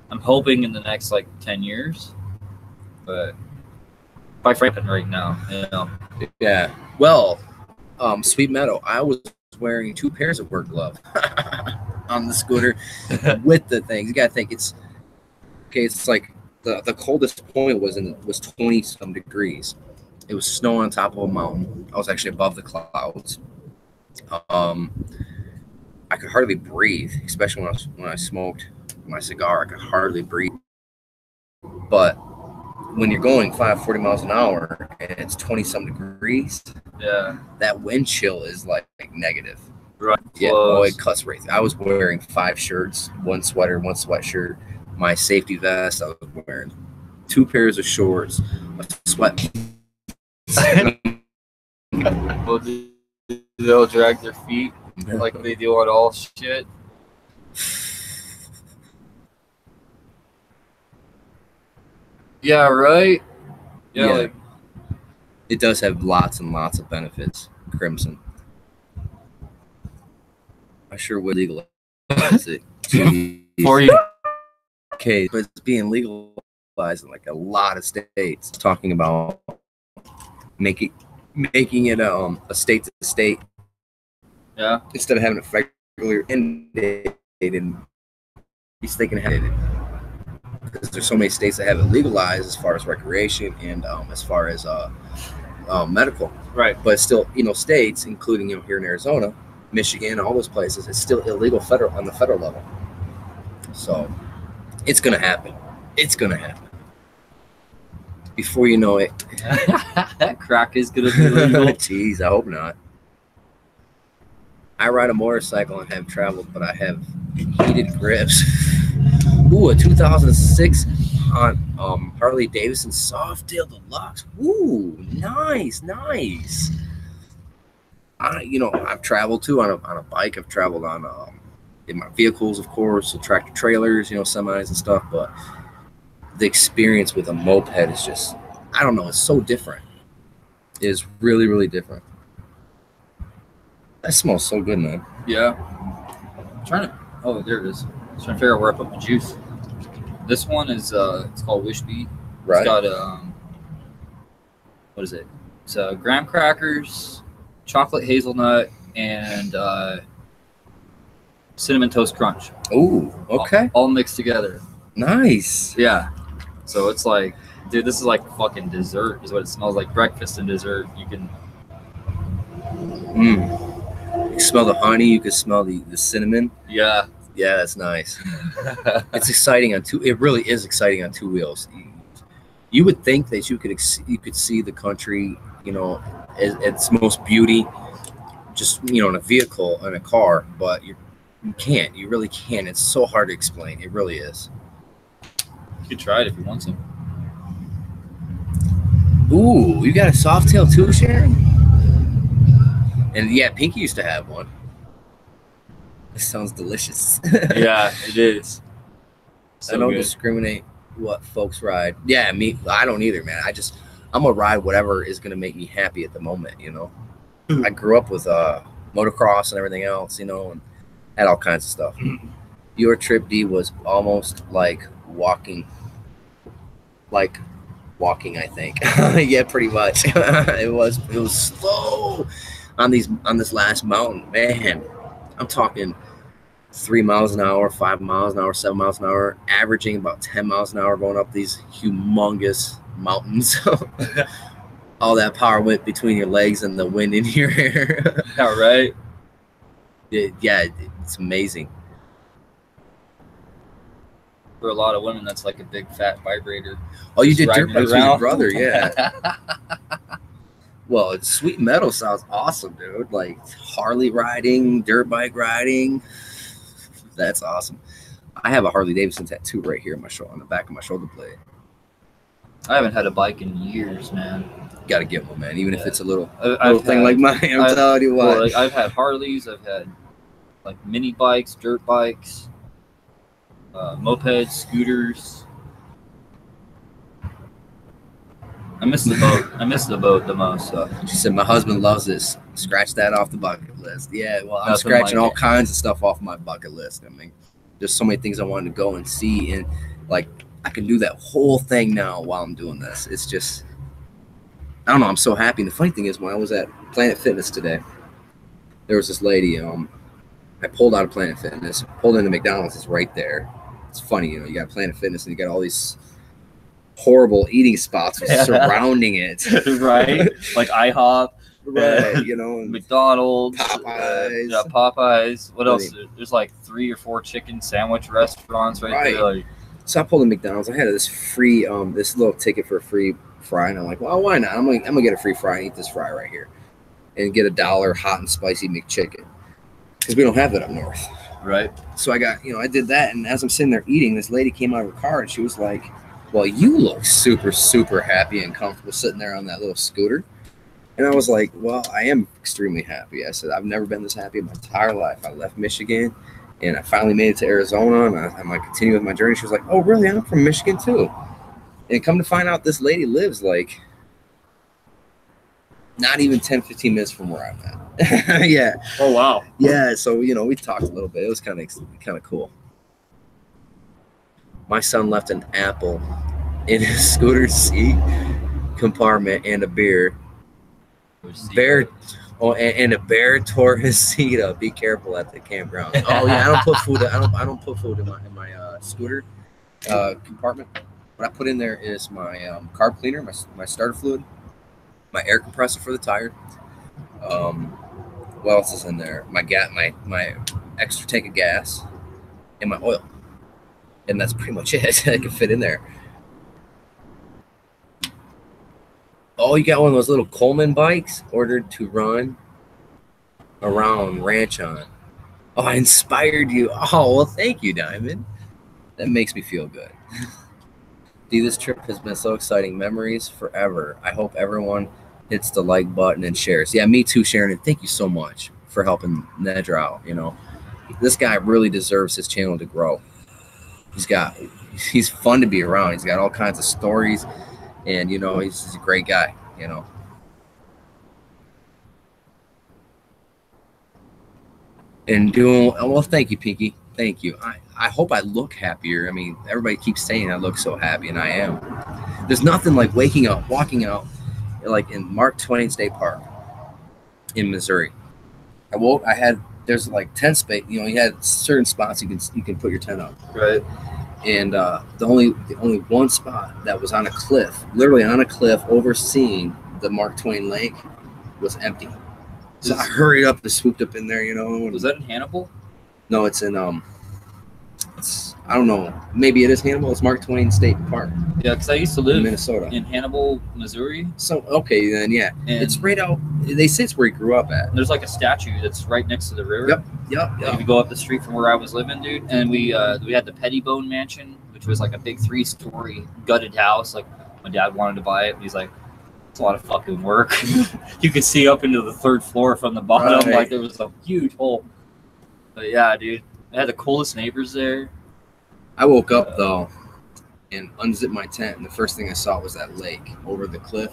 I'm hoping in the next, like, 10 years. But quite frankly, right now, you know. Yeah. Well, Sweet Meadow, I was wearing 2 pairs of work gloves on the scooter with the things. You gotta think it's like the coldest point was 20 some degrees. It was snow on top of a mountain. I was actually above the clouds. I could hardly breathe, especially when I smoked my cigar. I could hardly breathe. But when you're going 40 miles an hour and it's 20 some degrees, yeah, that wind chill is like negative. Right. Yeah, oh, it cuts right through. I was wearing 5 shirts, 1 sweater, 1 sweatshirt, my safety vest. I was wearing 2 pairs of shorts, a sweat. Well, they'll drag their feet like they do on all shit. Yeah, right? Yeah. Like, it does have lots and lots of benefits, Crimson. I sure would legalize it. for you. Okay, but it's being legalized in like a lot of states. Talking about making it a state to state. Yeah. Instead of having it regular mandated, at least they can have it. Because there's so many states that have it legalized as far as recreation and as far as medical. Right. But still, states, including here in Arizona, Michigan, all those places, it's still illegal on the federal level. So it's gonna happen. It's gonna happen. Before you know it, crack is gonna be legal. Jeez, I hope not. I ride a motorcycle and have traveled, but I have heated grips. Ooh, a 2006 on Harley Davidson Softail Deluxe. Ooh, nice. I've traveled too on a bike. I've traveled on in my vehicles, of course, so tractor trailers, semis and stuff. But the experience with a moped is just, I don't know, it's so different. It is really, really different. That smells so good, man. Yeah. I'm trying to. Oh, there it is. I'm trying to figure out where I put my juice. This one is it's called Wish Beat. Right. It's got what is it? It's graham crackers, chocolate hazelnut, and cinnamon toast crunch. Ooh, okay. All mixed together. Nice. Yeah. So it's like, dude, this is like fucking dessert. Is what it smells like. Breakfast and dessert. You can. You can smell the honey. You can smell the cinnamon. Yeah. Yeah, that's nice. It's exciting on two. It really is exciting on 2 wheels. You would think that you could see the country, at its most beauty, just in a vehicle, in a car, but you can't. You really can't. It's so hard to explain. It really is. You could try it if you want to. Ooh, you got a Softail too, Sharon? And yeah, Pinky used to have one. This sounds delicious. Yeah, it is. So I don't good. discriminate what folks ride. Yeah, me, I don't either, man. I'm gonna ride whatever is gonna make me happy at the moment, I grew up with motocross and everything else, and had all kinds of stuff. Your trip, D, was almost like walking, I think. Yeah, pretty much. It was slow on this last mountain, man. I'm talking 3 miles an hour, 5 miles an hour, 7 miles an hour, averaging about 10 miles an hour going up these humongous mountains. all that power went between your legs and the wind in your hair. Yeah, right. Yeah, it's amazing. For a lot of women, that's like a big fat vibrator. Oh, you Just did dirt riding bikes with your around. brother, yeah. Well, it's sweet metal sounds awesome, dude. Like Harley riding, dirt bike riding. That's awesome. I have a Harley Davidson tattoo right here on my shoulder, on the back of my shoulder blade. I haven't had a bike in years, man. Got to get one, man. Even if Yeah. it's a little I've thing had- like mine. I'm telling you what. Well, like, I've had Harleys. I've had like mini bikes, dirt bikes, mopeds, scooters. I miss the boat. I miss the boat the most. So. She said, my husband loves this. Scratch that off the bucket list. Yeah, well, I'm Nothing scratching like all it. kinds of stuff off my bucket list. I mean, there's so many things I wanted to go and see. And, like, I can do that whole thing now while I'm doing this. It's just, I don't know. I'm so happy. And the funny thing is, when I was at Planet Fitness today, there was this lady. I pulled out of Planet Fitness, pulled into McDonald's. It's right there. It's funny, you know, you got Planet Fitness and you got all these horrible eating spots surrounding it. Right? Like IHOP. Right, you know, and McDonald's, Popeyes. yeah, Popeyes. What I else? mean- There's like 3 or 4 chicken sandwich restaurants right Right. there. Like, so I pulled in McDonald's. I had this free, this little ticket for a free fry, and I'm like, well, why not? I'm gonna get a free fry and eat this fry right here, and get $1 hot and spicy McChicken, because we don't have that up north. right? So I got, I did that, and as I'm sitting there eating, this lady came out of her car, and she was like, well, you look super, super happy and comfortable sitting there on that little scooter. And I was like, well, I am extremely happy. I said, I've never been this happy in my entire life. I left Michigan, and I finally made it to Arizona, and I'm going to continue with my journey. She was like, oh, really? I'm from Michigan, too. And come to find out, this lady lives, like, not even 10, 15 minutes from where I'm at. Yeah. Oh, wow. Yeah, so, we talked a little bit. It was kind of cool. My son left an apple in his scooter seat compartment and a beer. Bear, and a bear tore his seat up. Be careful at the campground. Oh yeah, I don't put food. I don't put food in my scooter compartment. What I put in there is my carb cleaner, my starter fluid, my air compressor for the tire. What else is in there? My extra tank of gas, and my oil, and that's pretty much it. I can fit in there. Oh, you got one of those little Coleman bikes ordered to run around ranch on. Oh, I inspired you. Oh, well, thank you, Diamond. That makes me feel good. Dee, this trip has been so exciting. Memories forever. I hope everyone hits the like button and shares. Yeah, me too, Sharon. And thank you so much for helping Nedra out. This guy really deserves his channel to grow. He's fun to be around. He's got all kinds of stories. And, he's a great guy, And well, thank you, Pinky. Thank you. I hope I look happier. I mean, everybody keeps saying I look so happy, and I am. There's nothing like walking out, like in Mark Twain State Park in Missouri. There's like 10 space. You had certain spots you can put your tent up. Right. And the only one spot that was on a cliff, literally on a cliff overseeing the Mark Twain Lake, was empty. So I hurried up and swooped up in there, Was that in Hannibal? No, it's in I don't know. Maybe it is Hannibal. It's Mark Twain State Park. Yeah, because I used to live in Minnesota. in Hannibal, Missouri. So okay, then yeah, And it's right out. They say it's where he grew up at. There's like a statue that's right next to the river. Yep. Like if you go up the street from where I was living, dude, and we had the Pettibone Mansion, which was like a big 3-story gutted house. Like my dad wanted to buy it, but he's like, it's a lot of fucking work. You could see up into the 3rd floor from the bottom, Right. like there was a huge hole. But yeah, dude, I had the coolest neighbors there. I woke up though and unzipped my tent, and the first thing I saw was that lake over the cliff.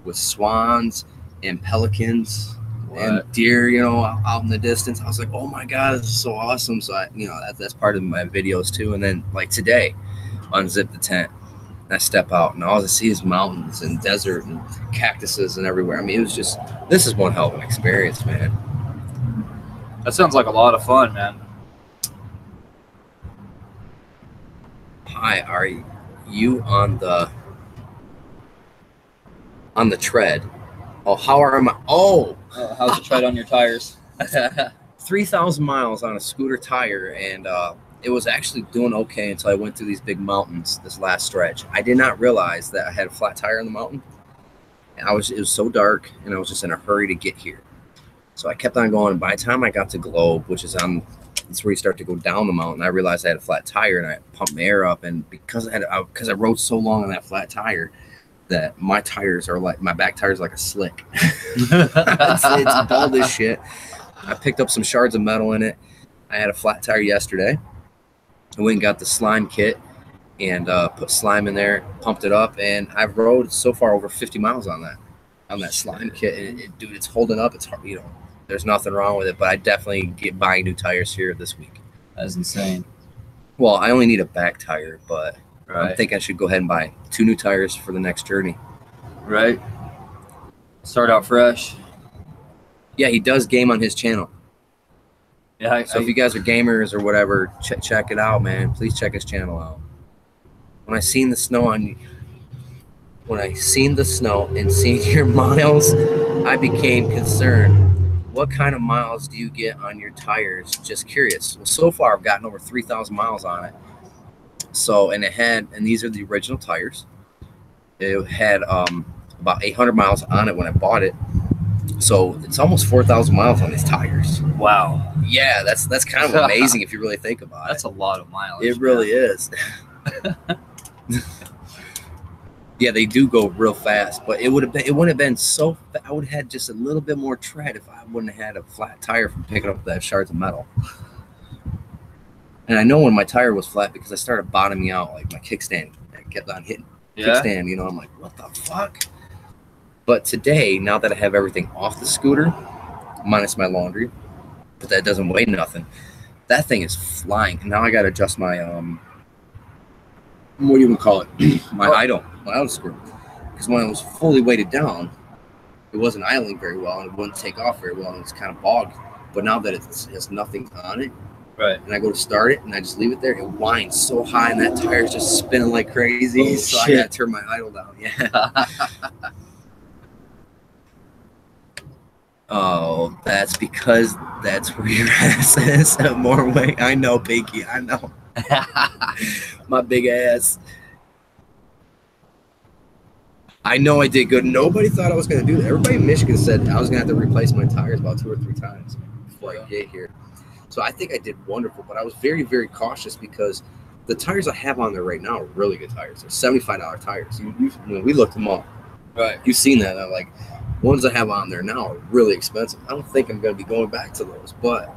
With swans and pelicans and deer, out in the distance. I was like, oh my God, this is so awesome. So that's part of my videos too. And then like today, unzip the tent and I step out and all I see is mountains and desert and cactuses and everywhere. I mean, this is one hell of an experience, man. That sounds like a lot of fun, man. Hi, are you on the on the tread. Oh, how are my? Oh, how's the tread on your tires? 3,000 miles on a scooter tire, and it was actually doing okay until I went through these big mountains this last stretch. I did not realize that I had a flat tire on the mountain. It was so dark, and I was just in a hurry to get here. So I kept on going. By the time I got to Globe, which is on, it's where you start to go down the mountain, I realized I had a flat tire, and I pumped my air up. And because I rode so long on that flat tire, that my tires are like, my back tires like a slick. It's dull as shit. I picked up some shards of metal in it. I had a flat tire yesterday. I went and got the slime kit and put slime in there, pumped it up, and I've rode so far over 50 miles on that slime kit. And dude, it's holding up. It's hard, you know. There's nothing wrong with it, but I definitely get buying new tires here this week. That's insane. Well, I only need a back tire, but Right. I think I should go ahead and buy 2 new tires for the next journey. Right. Start out fresh. Yeah, he does game on his channel. Yeah. So if you guys are gamers or whatever, check it out, man. Please check his channel out. When I seen the snow and seen your miles, I became concerned. What kind of miles do you get on your tires? Just curious. Well, so far I've gotten over 3,000 miles on it. So, and these are the original tires. It had about 800 miles on it when I bought it. So it's almost 4,000 miles on these tires. Wow. Yeah, that's kind of amazing if you really think about it. That's a lot of mileage. It really is. Yeah, they do go real fast, but it wouldn't have been so. I would have had just a little bit more tread if I wouldn't have had a flat tire from picking up that shards of metal. And I know when my tire was flat because I started bottoming out, like my kickstand. I kept on hitting kickstand. You know, I'm like, what the fuck? But today, now that I have everything off the scooter, minus my laundry, but that doesn't weigh nothing, that thing is flying. And now I got to adjust my what do you even call it? my idle screw. Because when I was fully weighted down, it wasn't idling very well and it wouldn't take off very well and it's kind of bogged. But now that it has nothing on it, right, and I go to start it and I just leave it there, it winds so high and that tire's just spinning like crazy. Oh, so shit. I gotta turn my idle down. Yeah. Oh, that's because that's where your ass is. More weight. I know, Pinky. I know. My big ass. I know I did good. Nobody thought I was going to do that. Everybody in Michigan said I was going to have to replace my tires about 2 or 3 times before I get here. So I think I did wonderful, but I was very, very cautious because the tires I have on there right now are really good tires. They're $75 tires. We looked them up. right. You've seen that. I'm like, ones I have on there now are really expensive. I don't think I'm going to be going back to those, but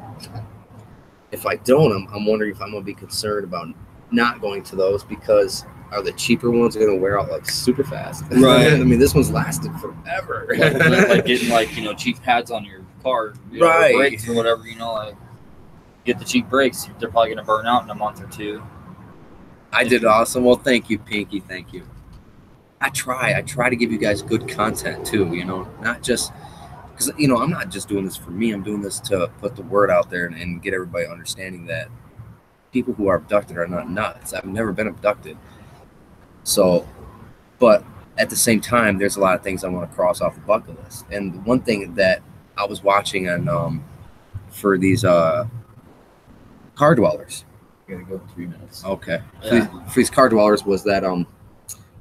if I don't, I'm wondering if I'm going to be concerned about not going to those because are the cheaper ones going to wear out like super fast? Right. I mean, this one's lasted forever. like getting cheap pads on your car, Right. or brakes or whatever, like get the cheap brakes. They're probably going to burn out in a month or 2. I did awesome. Well, thank you, Pinky. Thank you. I try to give you guys good content too, not just because, I'm not just doing this for me. I'm doing this to put the word out there and get everybody understanding that people who are abducted are not nuts. I've never been abducted. So, but at the same time, there's a lot of things I want to cross off the bucket list. And one thing that I was watching on for these car dwellers. You gotta go 3 minutes. Okay. Yeah. For these car dwellers was that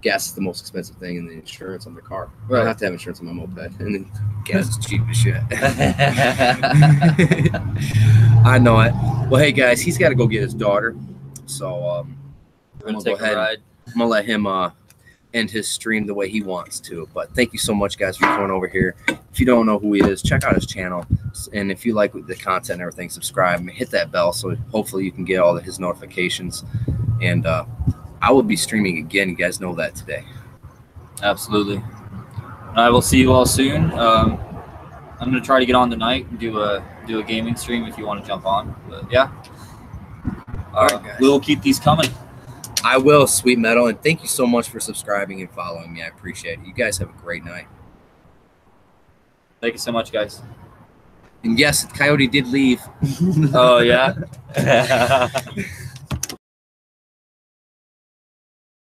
gas is the most expensive thing in the insurance on the car. Right. I have to have insurance on my moped, and then gas is cheap as shit. I know it. Well, hey guys, he's got to go get his daughter, so We're gonna take a ride. I'm gonna let him end his stream the way he wants to. But thank you so much, guys, for coming over here. If you don't know who he is, check out his channel, and if you like the content and everything, subscribe and hit that bell so hopefully you can get all of his notifications. And I will be streaming again. You guys know that today. Absolutely. And I will see you all soon. I'm gonna try to get on tonight and do a gaming stream if you want to jump on. But yeah, All right, guys. we'll keep these coming. I will, Sweet Metal, and thank you so much for subscribing and following me. I appreciate it. You guys have a great night. Thank you so much, guys. And yes, Coyote did leave. Oh yeah.